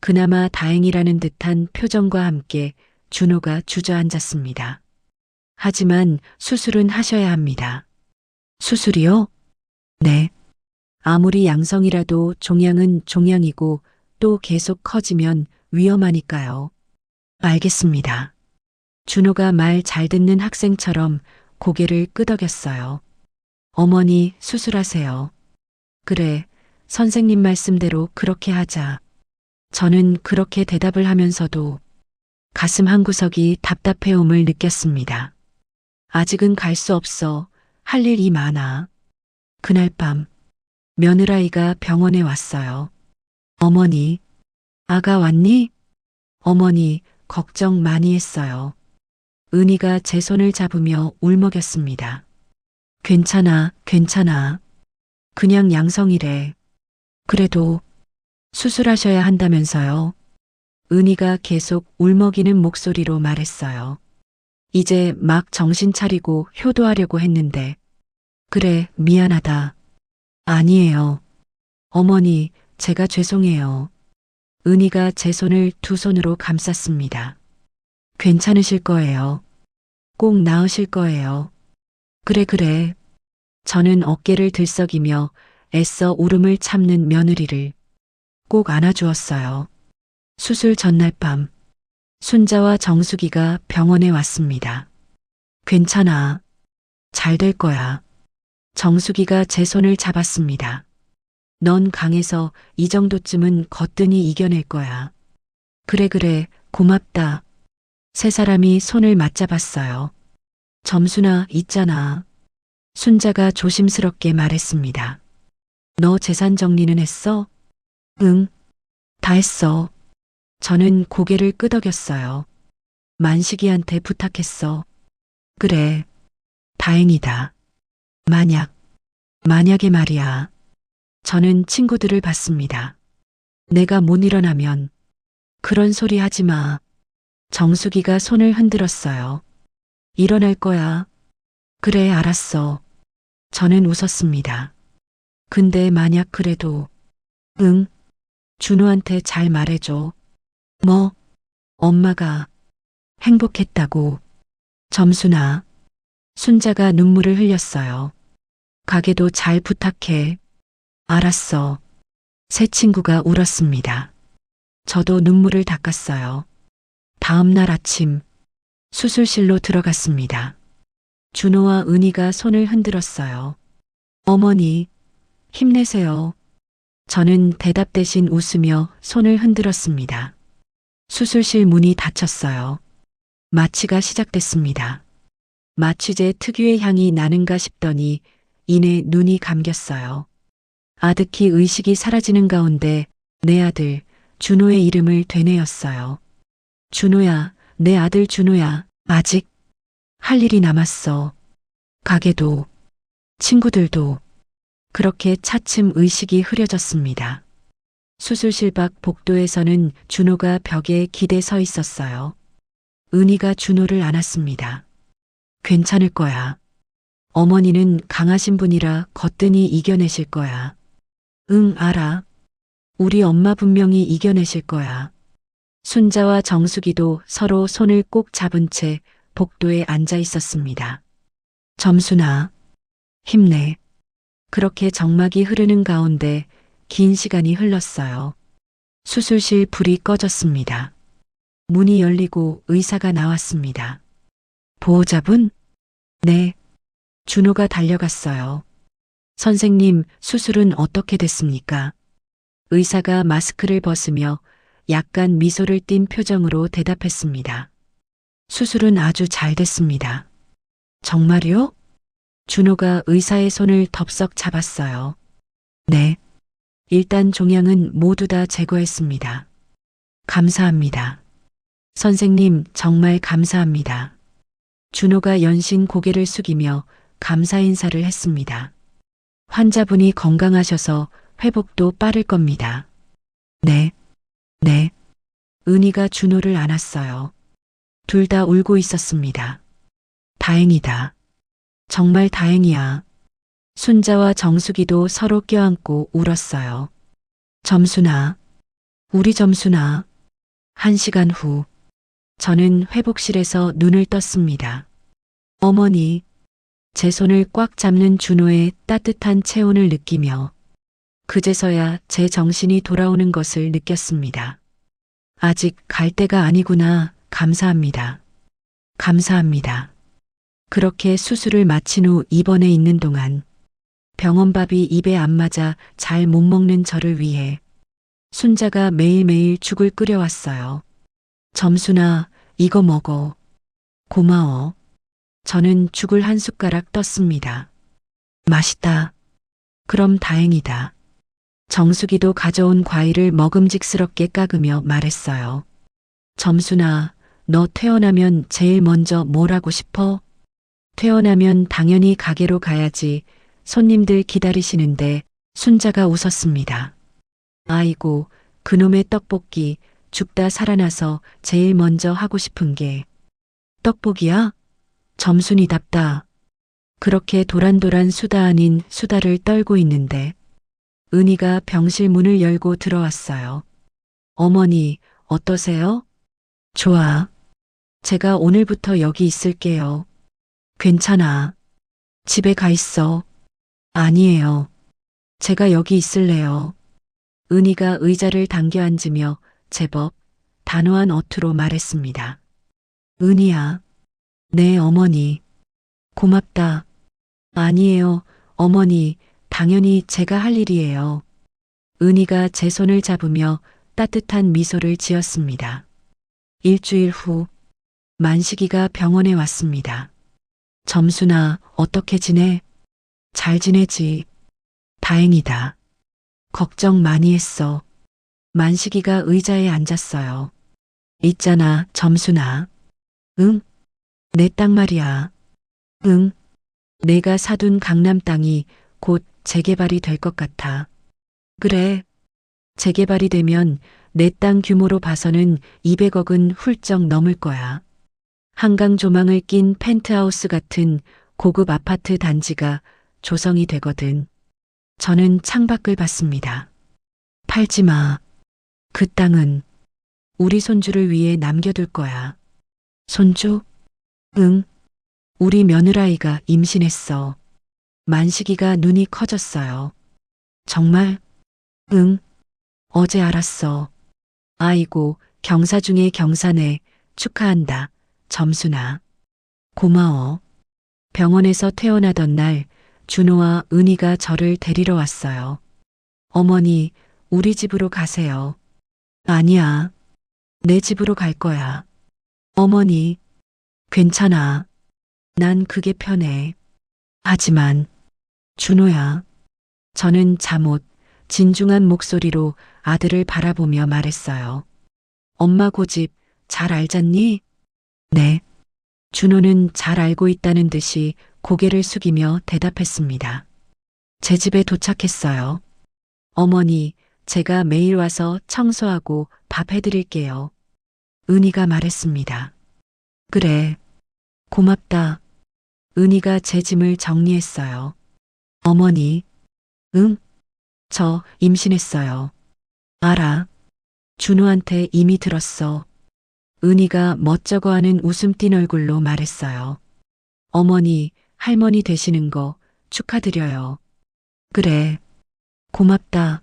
그나마 다행이라는 듯한 표정과 함께 준호가 주저앉았습니다. 하지만 수술은 하셔야 합니다. 수술이요? 네. 아무리 양성이라도 종양은 종양이고 또 계속 커지면 위험하니까요. 알겠습니다. 준호가 말 잘 듣는 학생처럼 고개를 끄덕였어요. 어머니 수술하세요. 그래, 선생님 말씀대로 그렇게 하자. 저는 그렇게 대답을 하면서도 가슴 한구석이 답답해옴을 느꼈습니다. 아직은 갈 수 없어. 할 일이 많아. 그날 밤 며느라이가 병원에 왔어요. 어머니, 아가 왔니? 어머니, 걱정 많이 했어요. 은희가 제 손을 잡으며 울먹였습니다. 괜찮아, 괜찮아. 그냥 양성이래. 그래도 수술하셔야 한다면서요. 은희가 계속 울먹이는 목소리로 말했어요. 이제 막 정신 차리고 효도하려고 했는데. 그래, 미안하다. 아니에요. 어머니, 제가 죄송해요. 은희가 제 손을 두 손으로 감쌌습니다. 괜찮으실 거예요. 꼭 나으실 거예요. 그래, 그래. 저는 어깨를 들썩이며 애써 울음을 참는 며느리를 꼭 안아주었어요. 수술 전날 밤, 순자와 정수기가 병원에 왔습니다. 괜찮아. 잘 될 거야. 정수기가 제 손을 잡았습니다. 넌 강해서 이 정도쯤은 거뜬히 이겨낼 거야. 그래, 그래, 고맙다. 세 사람이 손을 맞잡았어요. 점순아, 있잖아. 순자가 조심스럽게 말했습니다. 너 재산 정리는 했어? 응, 다 했어. 저는 고개를 끄덕였어요. 만식이한테 부탁했어. 그래, 다행이다. 만약에 말이야. 저는 친구들을 봤습니다. 내가 못 일어나면 그런 소리 하지 마. 정수기가 손을 흔들었어요. 일어날 거야. 그래, 알았어. 저는 웃었습니다. 근데 만약 그래도, 응, 준호한테 잘 말해줘. 뭐, 엄마가 행복했다고. 점순아, 순자가 눈물을 흘렸어요. 가게도 잘 부탁해. 알았어. 새 친구가 울었습니다. 저도 눈물을 닦았어요. 다음 날 아침, 수술실로 들어갔습니다. 준호와 은희가 손을 흔들었어요. 어머니, 힘내세요. 저는 대답 대신 웃으며 손을 흔들었습니다. 수술실 문이 닫혔어요. 마취가 시작됐습니다. 마취제 특유의 향이 나는가 싶더니 이내 눈이 감겼어요. 아득히 의식이 사라지는 가운데 내 아들 준호의 이름을 되뇌었어요. 준호야, 내 아들 준호야, 아직 할 일이 남았어. 가게도, 친구들도. 그렇게 차츰 의식이 흐려졌습니다. 수술실 밖 복도에서는 준호가 벽에 기대 서 있었어요. 은희가 준호를 안았습니다. 괜찮을 거야. 어머니는 강하신 분이라 거뜬히 이겨내실 거야. 응, 알아. 우리 엄마 분명히 이겨내실 거야. 순자와 정숙이도 서로 손을 꼭 잡은 채 복도에 앉아 있었습니다. 점순아, 힘내. 그렇게 정막이 흐르는 가운데 긴 시간이 흘렀어요. 수술실 불이 꺼졌습니다. 문이 열리고 의사가 나왔습니다. 보호자분? 네. 준호가 달려갔어요. 선생님, 수술은 어떻게 됐습니까? 의사가 마스크를 벗으며 약간 미소를 띤 표정으로 대답했습니다. 수술은 아주 잘 됐습니다. 정말요? 준호가 의사의 손을 덥석 잡았어요. 네. 일단 종양은 모두 다 제거했습니다. 감사합니다. 선생님, 정말 감사합니다. 준호가 연신 고개를 숙이며 감사 인사를 했습니다. 환자분이 건강하셔서 회복도 빠를 겁니다. 네, 네. 은희가 준호를 안았어요. 둘 다 울고 있었습니다. 다행이다. 정말 다행이야. 순자와 정숙이도 서로 껴안고 울었어요. 점순아, 우리 점순아. 1시간 후, 저는 회복실에서 눈을 떴습니다. 어머니, 제 손을 꽉 잡는 준호의 따뜻한 체온을 느끼며 그제서야 제 정신이 돌아오는 것을 느꼈습니다. 아직 갈 때가 아니구나. 감사합니다. 감사합니다. 그렇게 수술을 마친 후 입원해 있는 동안 병원밥이 입에 안 맞아 잘 못 먹는 저를 위해 순자가 매일매일 죽을 끓여왔어요. 점순아, 이거 먹어. 고마워. 저는 죽을 한 숟가락 떴습니다. 맛있다. 그럼 다행이다. 정숙이도 가져온 과일을 먹음직스럽게 까그며 말했어요. 점순아, 너 퇴원하면 제일 먼저 뭘 하고 싶어? 퇴원하면 당연히 가게로 가야지. 손님들 기다리시는데. 순자가 웃었습니다. 아이고, 그놈의 떡볶이 죽다 살아나서 제일 먼저 하고 싶은 게 떡볶이야? 점순이답다. 그렇게 도란도란 수다 아닌 수다를 떨고 있는데 은희가 병실 문을 열고 들어왔어요. 어머니, 어떠세요? 좋아. 제가 오늘부터 여기 있을게요. 괜찮아. 집에 가 있어. 아니에요. 제가 여기 있을래요. 은희가 의자를 당겨 앉으며 제법 단호한 어투로 말했습니다. 은희야. 네, 어머니. 고맙다. 아니에요, 어머니. 당연히 제가 할 일이에요. 은희가 제 손을 잡으며 따뜻한 미소를 지었습니다. 일주일 후, 만식이가 병원에 왔습니다. 점순아, 어떻게 지내? 잘 지내지. 다행이다. 걱정 많이 했어. 만식이가 의자에 앉았어요. 있잖아, 점순아. 응? 내 땅 말이야. 응? 내가 사둔 강남 땅이 곧 재개발이 될 것 같아. 그래. 재개발이 되면 내 땅 규모로 봐서는 200억은 훌쩍 넘을 거야. 한강 조망을 낀 펜트하우스 같은 고급 아파트 단지가 조성이 되거든. 저는 창밖을 봤습니다. 팔지 마. 그 땅은 우리 손주를 위해 남겨둘 거야. 손주? 응. 우리 며느라이가 임신했어. 만식이가 눈이 커졌어요. 정말? 응. 어제 알았어. 아이고, 경사 중에 경사네. 축하한다. 점순아. 고마워. 병원에서 퇴원하던 날 준호와 은희가 저를 데리러 왔어요. 어머니, 우리 집으로 가세요. 아니야. 내 집으로 갈 거야. 어머니, 괜찮아. 난 그게 편해. 하지만, 준호야. 저는 잠옷, 진중한 목소리로 아들을 바라보며 말했어요. 엄마 고집 잘 알잖니? 네. 준호는 잘 알고 있다는 듯이 고개를 숙이며 대답했습니다. 제 집에 도착했어요. 어머니, 제가 매일 와서 청소하고 밥 해드릴게요. 은희가 말했습니다. 그래. 고맙다. 은희가 제 짐을 정리했어요. 어머니, 응? 저 임신했어요. 알아. 준호한테 이미 들었어. 은희가 멋쩍어하는 웃음 띤 얼굴로 말했어요. 어머니, 할머니 되시는 거 축하드려요. 그래. 고맙다.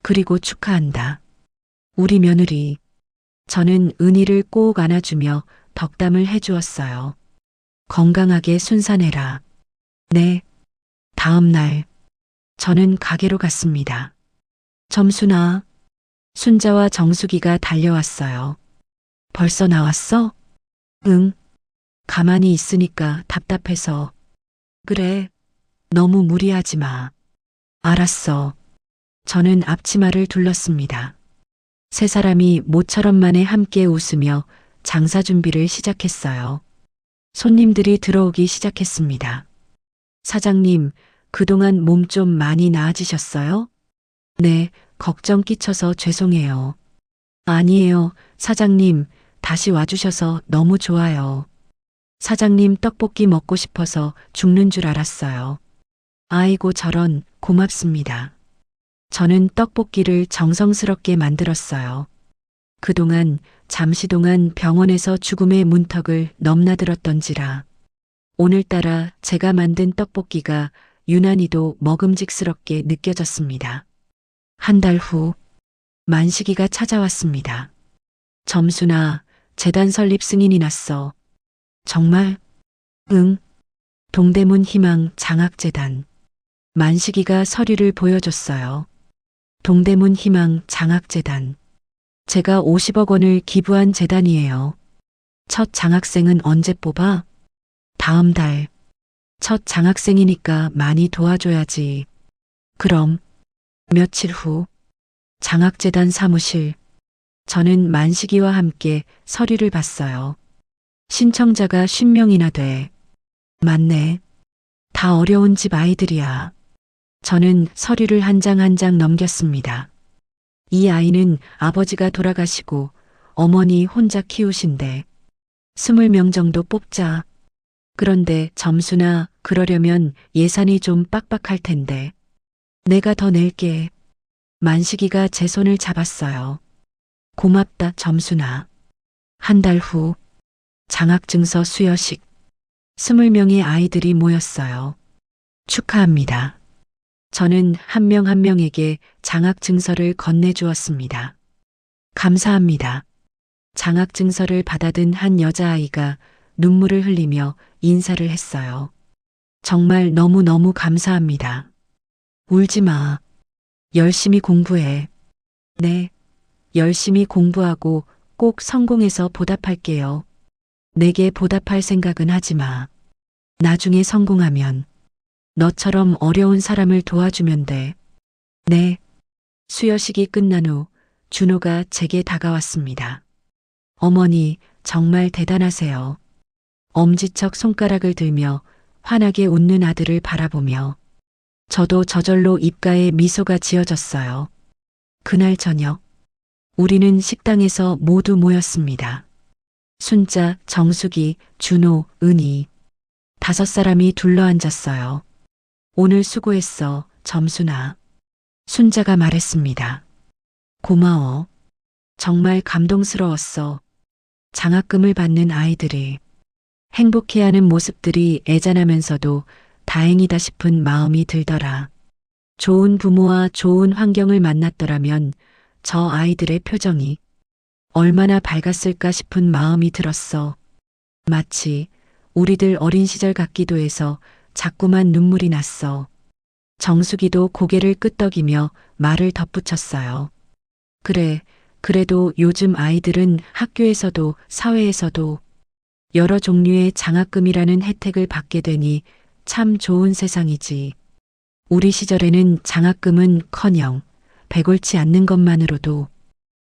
그리고 축하한다. 우리 며느리. 저는 은희를 꼭 안아주며 덕담을 해주었어요. 건강하게 순산해라. 네. 다음 날, 저는 가게로 갔습니다. 점순아, 순자와 정수기가 달려왔어요. 벌써 나왔어? 응. 가만히 있으니까 답답해서. 그래. 너무 무리하지 마. 알았어. 저는 앞치마를 둘렀습니다. 세 사람이 모처럼 만에 함께 웃으며 장사 준비를 시작했어요. 손님들이 들어오기 시작했습니다. 사장님, 그동안 몸 좀 많이 나아지셨어요? 네, 걱정 끼쳐서 죄송해요. 아니에요, 사장님. 다시 와주셔서 너무 좋아요. 사장님 떡볶이 먹고 싶어서 죽는 줄 알았어요. 아이고 저런, 고맙습니다. 저는 떡볶이를 정성스럽게 만들었어요. 그동안 잠시 동안 병원에서 죽음의 문턱을 넘나들었던지라 오늘따라 제가 만든 떡볶이가 유난히도 먹음직스럽게 느껴졌습니다. 한 달 후 만식이가 찾아왔습니다. 점순아, 재단 설립 승인이 났어. 정말? 응. 동대문 희망 장학재단. 만식이가 서류를 보여줬어요. 동대문 희망 장학재단. 제가 50억 원을 기부한 재단이에요. 첫 장학생은 언제 뽑아? 다음 달. 첫 장학생이니까 많이 도와줘야지. 그럼 며칠 후 장학재단 사무실. 저는 만식이와 함께 서류를 봤어요. 신청자가 50명이나 돼. 맞네. 다 어려운 집 아이들이야. 저는 서류를 한 장 한 장 넘겼습니다. 이 아이는 아버지가 돌아가시고 어머니 혼자 키우신데 20명 정도 뽑자. 그런데 점수나 그러려면 예산이 좀 빡빡할 텐데. 내가 더 낼게. 만식이가 제 손을 잡았어요. 고맙다, 점수나. 한 달 후 장학증서 수여식. 20명의 아이들이 모였어요. 축하합니다. 저는 한 명 한 명에게 장학증서를 건네주었습니다. 감사합니다. 장학증서를 받아든 한 여자아이가 눈물을 흘리며 인사를 했어요. 정말 너무너무 감사합니다. 울지 마. 열심히 공부해. 네. 열심히 공부하고 꼭 성공해서 보답할게요. 내게 보답할 생각은 하지 마. 나중에 성공하면 너처럼 어려운 사람을 도와주면 돼. 네. 수여식이 끝난 후 준호가 제게 다가왔습니다. 어머니, 정말 대단하세요. 엄지척 손가락을 들며 환하게 웃는 아들을 바라보며 저도 저절로 입가에 미소가 지어졌어요. 그날 저녁 우리는 식당에서 모두 모였습니다. 순자, 정숙이, 준호, 은희. 5사람이 둘러앉았어요. 오늘 수고했어, 점순아. 순자가 말했습니다. 고마워. 정말 감동스러웠어. 장학금을 받는 아이들이 행복해하는 모습들이 애잔하면서도 다행이다 싶은 마음이 들더라. 좋은 부모와 좋은 환경을 만났더라면 저 아이들의 표정이 얼마나 밝았을까 싶은 마음이 들었어. 마치 우리들 어린 시절 같기도 해서 자꾸만 눈물이 났어. 정숙이도 고개를 끄덕이며 말을 덧붙였어요. 그래, 그래도 요즘 아이들은 학교에서도 사회에서도 여러 종류의 장학금이라는 혜택을 받게 되니 참 좋은 세상이지. 우리 시절에는 장학금은 커녕 배골치 않는 것만으로도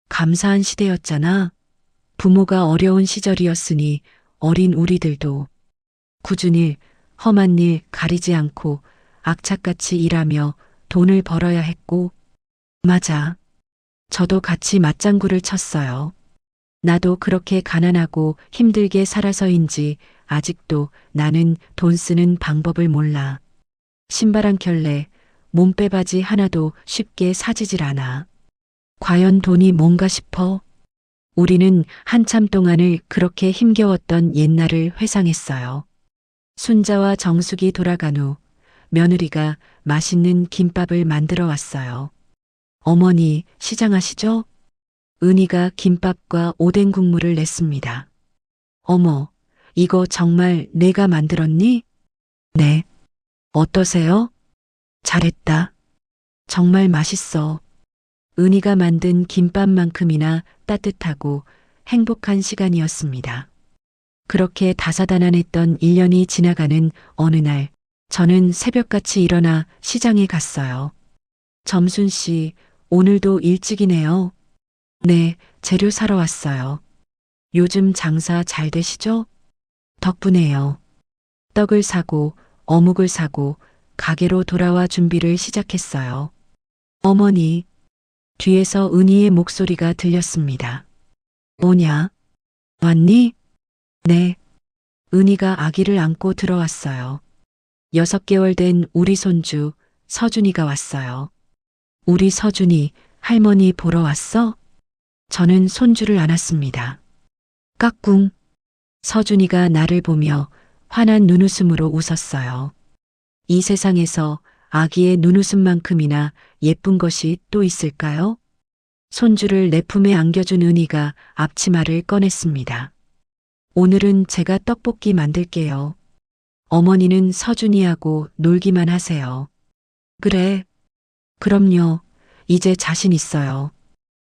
감사한 시대였잖아. 부모가 어려운 시절이었으니 어린 우리들도 굳은 일, 험한 일 가리지 않고 악착같이 일하며 돈을 벌어야 했고, 맞아. 저도 같이 맞장구를 쳤어요. 나도 그렇게 가난하고 힘들게 살아서인지 아직도 나는 돈 쓰는 방법을 몰라. 신발 한 켤레, 몸빼바지 하나도 쉽게 사지질 않아. 과연 돈이 뭔가 싶어? 우리는 한참 동안을 그렇게 힘겨웠던 옛날을 회상했어요. 순자와 정숙이 돌아간 후 며느리가 맛있는 김밥을 만들어 왔어요. 어머니, 시장하시죠? 은희가 김밥과 오뎅 국물을 냈습니다. 어머, 이거 정말 내가 만들었니? 네. 어떠세요? 잘했다. 정말 맛있어. 은희가 만든 김밥만큼이나 따뜻하고 행복한 시간이었습니다. 그렇게 다사다난했던 1년이 지나가는 어느 날, 저는 새벽같이 일어나 시장에 갔어요. 점순 씨, 오늘도 일찍이네요. 네, 재료 사러 왔어요. 요즘 장사 잘 되시죠? 덕분에요. 떡을 사고, 어묵을 사고, 가게로 돌아와 준비를 시작했어요. 어머니, 뒤에서 은희의 목소리가 들렸습니다. 뭐냐? 왔니? 네. 은희가 아기를 안고 들어왔어요. 6개월 된 우리 손주, 서준이가 왔어요. 우리 서준이 할머니 보러 왔어? 저는 손주를 안았습니다. 까꿍. 서준이가 나를 보며 환한 눈웃음으로 웃었어요. 이 세상에서 아기의 눈웃음만큼이나 예쁜 것이 또 있을까요? 손주를 내 품에 안겨준 은희가 앞치마를 꺼냈습니다. 오늘은 제가 떡볶이 만들게요. 어머니는 서준이하고 놀기만 하세요. 그래. 그럼요. 이제 자신 있어요.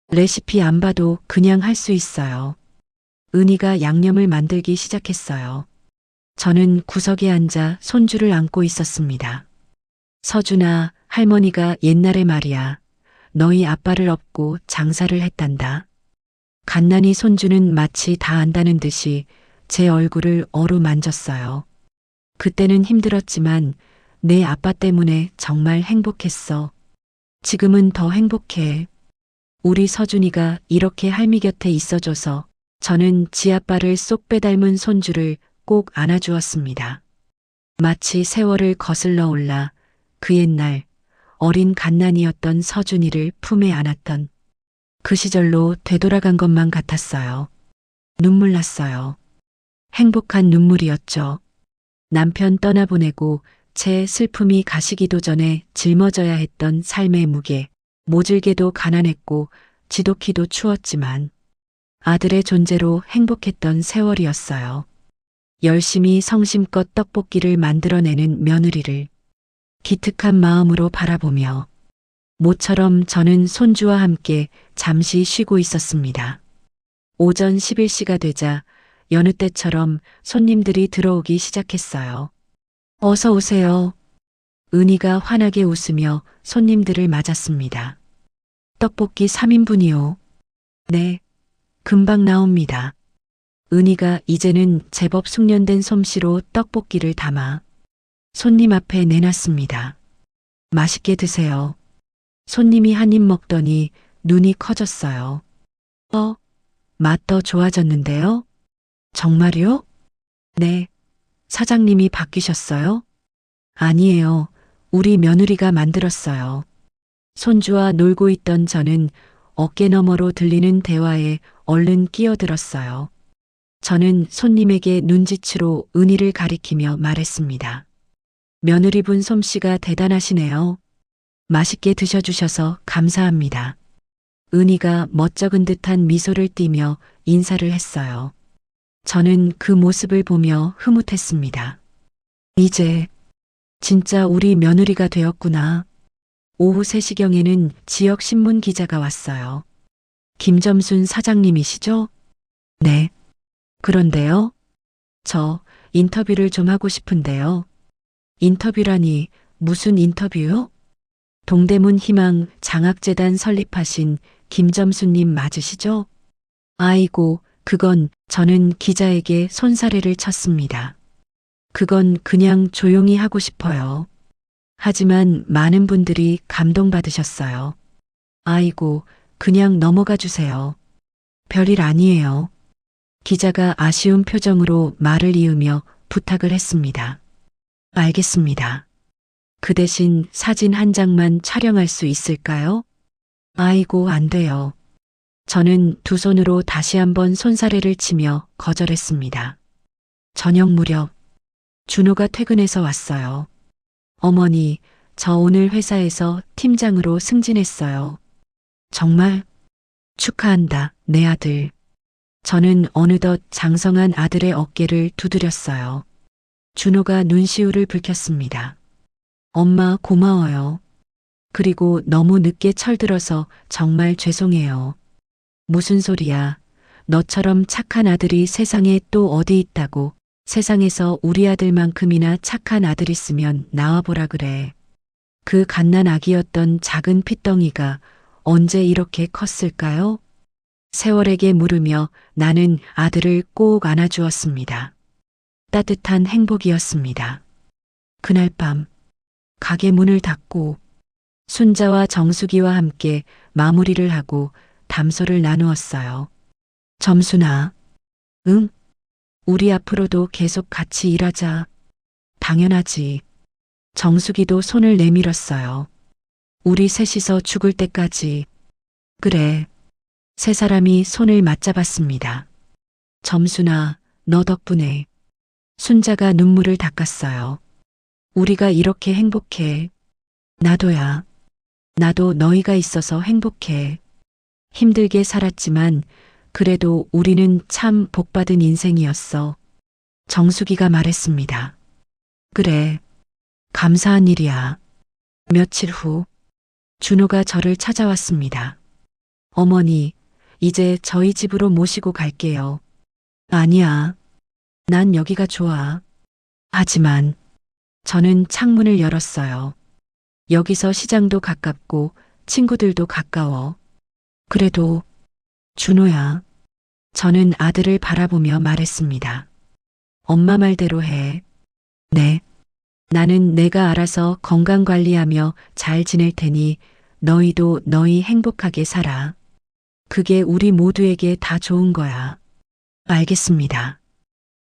레시피 안 봐도 그냥 할 수 있어요. 은희가 양념을 만들기 시작했어요. 저는 구석에 앉아 손주를 안고 있었습니다. 서준아, 할머니가 옛날에 말이야. 너희 아빠를 업고 장사를 했단다. 갓난이 손주는 마치 다 안다는 듯이 제 얼굴을 어루만졌어요. 그때는 힘들었지만 내 아빠 때문에 정말 행복했어. 지금은 더 행복해. 우리 서준이가 이렇게 할미 곁에 있어줘서 저는 지아빠를 쏙 빼닮은 손주를 꼭 안아주었습니다. 마치 세월을 거슬러 올라 그 옛날 어린 갓난이었던 서준이를 품에 안았던 그 시절로 되돌아간 것만 같았어요. 눈물 났어요. 행복한 눈물이었죠. 남편 떠나보내고 제 슬픔이 가시기도 전에 짊어져야 했던 삶의 무게, 모질게도 가난했고 지독히도 추웠지만 아들의 존재로 행복했던 세월이었어요. 열심히 성심껏 떡볶이를 만들어내는 며느리를 기특한 마음으로 바라보며 모처럼 저는 손주와 함께 잠시 쉬고 있었습니다. 오전 11시가 되자 여느 때처럼 손님들이 들어오기 시작했어요. 어서 오세요. 은희가 환하게 웃으며 손님들을 맞았습니다. 떡볶이 3인분이요. 네, 금방 나옵니다. 은희가 이제는 제법 숙련된 솜씨로 떡볶이를 담아 손님 앞에 내놨습니다. 맛있게 드세요. 손님이 한 입 먹더니 눈이 커졌어요. 맛 더 좋아졌는데요? 정말요? 네. 사장님이 바뀌셨어요? 아니에요. 우리 며느리가 만들었어요. 손주와 놀고 있던 저는 어깨 너머로 들리는 대화에 얼른 끼어들었어요. 저는 손님에게 눈짓으로 은희를 가리키며 말했습니다. 며느리 분 솜씨가 대단하시네요. 맛있게 드셔주셔서 감사합니다. 은희가 멋쩍은 듯한 미소를 띠며 인사를 했어요. 저는 그 모습을 보며 흐뭇했습니다. 이제 진짜 우리 며느리가 되었구나. 오후 3시경에는 지역 신문 기자가 왔어요. 김점순 사장님이시죠? 네. 그런데요. 저 인터뷰를 좀 하고 싶은데요. 인터뷰라니 무슨 인터뷰요? 동대문 희망 장학재단 설립하신 김점순님 맞으시죠? 아이고, 그건 저는 기자에게 손사래를 쳤습니다. 그건 그냥 조용히 하고 싶어요. 하지만 많은 분들이 감동받으셨어요. 아이고, 그냥 넘어가 주세요. 별일 아니에요. 기자가 아쉬운 표정으로 말을 이으며 부탁을 했습니다. 알겠습니다. 그 대신 사진 한 장만 촬영할 수 있을까요? 아이고, 안 돼요. 저는 두 손으로 다시 한번 손사래를 치며 거절했습니다. 저녁 무렵 준호가 퇴근해서 왔어요. 어머니, 저 오늘 회사에서 팀장으로 승진했어요. 정말 축하한다, 내 아들. 저는 어느덧 장성한 아들의 어깨를 두드렸어요. 준호가 눈시울을 붉혔습니다. 엄마 고마워요. 그리고 너무 늦게 철들어서 정말 죄송해요. 무슨 소리야. 너처럼 착한 아들이 세상에 또 어디 있다고. 세상에서 우리 아들만큼이나 착한 아들 있으면 나와보라 그래. 그 갓난 아기였던 작은 핏덩이가 언제 이렇게 컸을까요? 세월에게 물으며 나는 아들을 꼭 안아주었습니다. 따뜻한 행복이었습니다. 그날 밤 가게 문을 닫고 순자와 정수기와 함께 마무리를 하고 담소를 나누었어요. 점순아, 응? 우리 앞으로도 계속 같이 일하자. 당연하지. 정수기도 손을 내밀었어요. 우리 셋이서 죽을 때까지. 그래. 세 사람이 손을 맞잡았습니다. 점순아, 너 덕분에. 순자가 눈물을 닦았어요. 우리가 이렇게 행복해. 나도야. 나도 너희가 있어서 행복해. 힘들게 살았지만 그래도 우리는 참 복받은 인생이었어. 정수기가 말했습니다. 그래. 감사한 일이야. 며칠 후 준호가 저를 찾아왔습니다. 어머니, 이제 저희 집으로 모시고 갈게요. 아니야. 난 여기가 좋아. 하지만 저는 창문을 열었어요. 여기서 시장도 가깝고 친구들도 가까워. 그래도 준호야. 저는 아들을 바라보며 말했습니다. 엄마 말대로 해. 네. 나는 내가 알아서 건강 관리하며 잘 지낼 테니 너희도 너희 행복하게 살아. 그게 우리 모두에게 다 좋은 거야. 알겠습니다.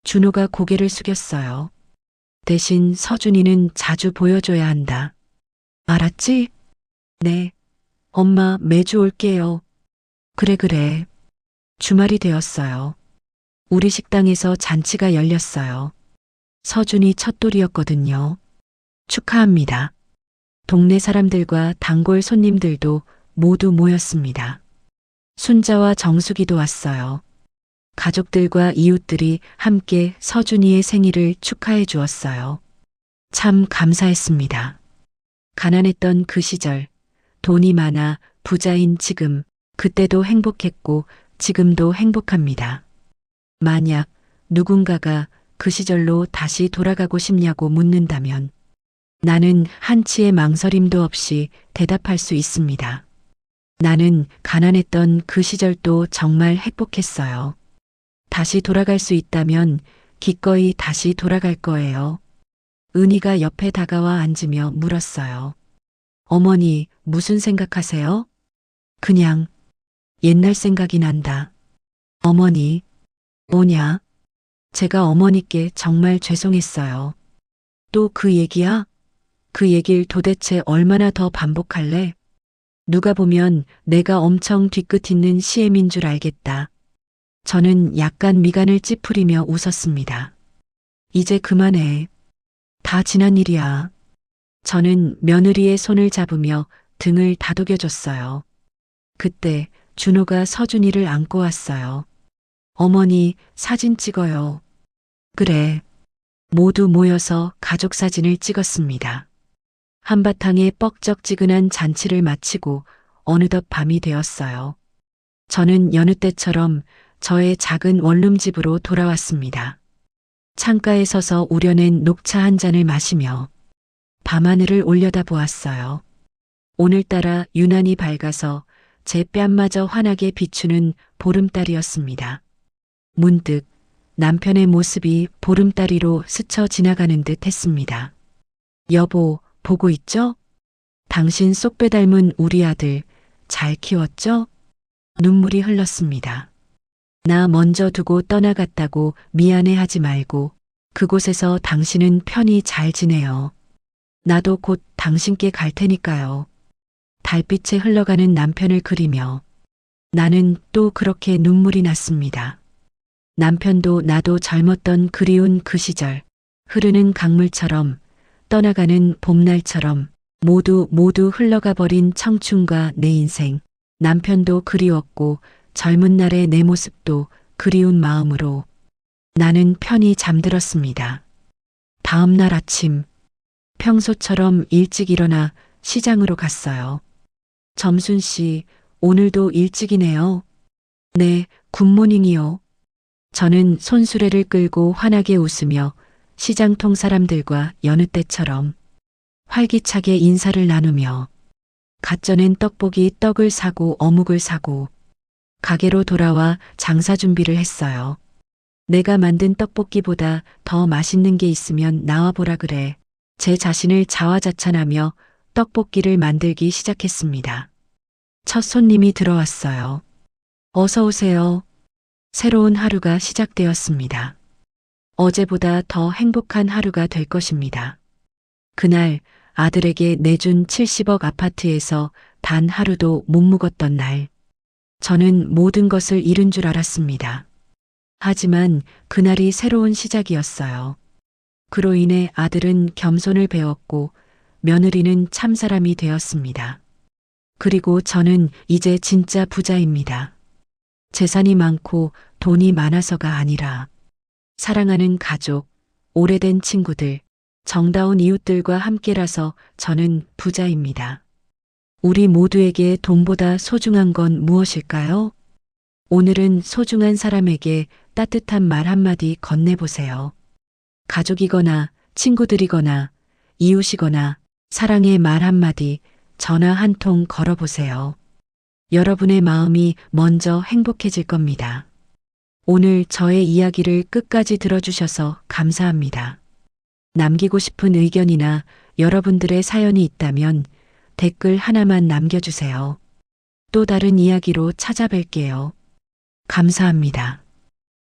준호가 고개를 숙였어요. 대신 서준이는 자주 보여줘야 한다. 알았지? 네. 엄마 매주 올게요. 그래. 주말이 되었어요. 우리 식당에서 잔치가 열렸어요. 서준이 첫돌이었거든요. 축하합니다. 동네 사람들과 단골 손님들도 모두 모였습니다. 순자와 정수기도 왔어요. 가족들과 이웃들이 함께 서준이의 생일을 축하해 주었어요. 참 감사했습니다. 가난했던 그 시절, 돈이 많아 부자인 지금, 그때도 행복했고 지금도 행복합니다. 만약 누군가가 그 시절로 다시 돌아가고 싶냐고 묻는다면 나는 한치의 망설임도 없이 대답할 수 있습니다. 나는 가난했던 그 시절도 정말 행복했어요. 다시 돌아갈 수 있다면 기꺼이 다시 돌아갈 거예요. 은희가 옆에 다가와 앉으며 물었어요. 어머니, 무슨 생각하세요? 그냥 옛날 생각이 난다. 어머니, 뭐냐? 제가 어머니께 정말 죄송했어요. 또 그 얘기야? 그 얘길 도대체 얼마나 더 반복할래? 누가 보면 내가 엄청 뒤끝 있는 시애미인 줄 알겠다. 저는 약간 미간을 찌푸리며 웃었습니다. 이제 그만해. 다 지난 일이야. 저는 며느리의 손을 잡으며 등을 다독여줬어요. 그때 준호가 서준이를 안고 왔어요. 어머니, 사진 찍어요. 그래. 모두 모여서 가족 사진을 찍었습니다. 한바탕의 뻑적지근한 잔치를 마치고 어느덧 밤이 되었어요. 저는 여느 때처럼 저의 작은 원룸집으로 돌아왔습니다. 창가에 서서 우려낸 녹차 한 잔을 마시며 밤하늘을 올려다보았어요. 오늘따라 유난히 밝아서 제 뺨마저 환하게 비추는 보름달이었습니다. 문득 남편의 모습이 보름달위로 스쳐 지나가는 듯 했습니다. 여보, 보고 있죠? 당신 쏙빼 닮은 우리 아들 잘 키웠죠? 눈물이 흘렀습니다. 나 먼저 두고 떠나갔다고 미안해하지 말고 그곳에서 당신은 편히 잘 지내요. 나도 곧 당신께 갈 테니까요. 달빛에 흘러가는 남편을 그리며 나는 또 그렇게 눈물이 났습니다. 남편도 나도 젊었던 그리운 그 시절, 흐르는 강물처럼 떠나가는 봄날처럼 모두 흘러가 버린 청춘과 내 인생. 남편도 그리웠고 젊은 날의 내 모습도 그리운 마음으로 나는 편히 잠들었습니다. 다음 날 아침, 평소처럼 일찍 일어나 시장으로 갔어요. 점순 씨, 오늘도 일찍이네요. 네, 굿모닝이요. 저는 손수레를 끌고 환하게 웃으며 시장통 사람들과 여느 때처럼 활기차게 인사를 나누며 갓 쪄낸 떡볶이 떡을 사고 어묵을 사고 가게로 돌아와 장사 준비를 했어요. 내가 만든 떡볶이보다 더 맛있는 게 있으면 나와보라 그래. 제 자신을 자화자찬하며 떡볶이를 만들기 시작했습니다. 첫 손님이 들어왔어요. 어서 오세요. 새로운 하루가 시작되었습니다. 어제보다 더 행복한 하루가 될 것입니다. 그날 아들에게 내준 70억 아파트에서 단 하루도 못 묵었던 날. 저는 모든 것을 잃은 줄 알았습니다. 하지만 그날이 새로운 시작이었어요. 그로 인해 아들은 겸손을 배웠고 며느리는 참사람이 되었습니다. 그리고 저는 이제 진짜 부자입니다. 재산이 많고 돈이 많아서가 아니라 사랑하는 가족, 오래된 친구들, 정다운 이웃들과 함께라서 저는 부자입니다. 우리 모두에게 돈보다 소중한 건 무엇일까요? 오늘은 소중한 사람에게 따뜻한 말 한마디 건네보세요. 가족이거나 친구들이거나 이웃이거나 사랑의 말 한마디, 전화 한 통 걸어보세요. 여러분의 마음이 먼저 행복해질 겁니다. 오늘 저의 이야기를 끝까지 들어주셔서 감사합니다. 남기고 싶은 의견이나 여러분들의 사연이 있다면 댓글 하나만 남겨주세요. 또 다른 이야기로 찾아뵐게요. 감사합니다.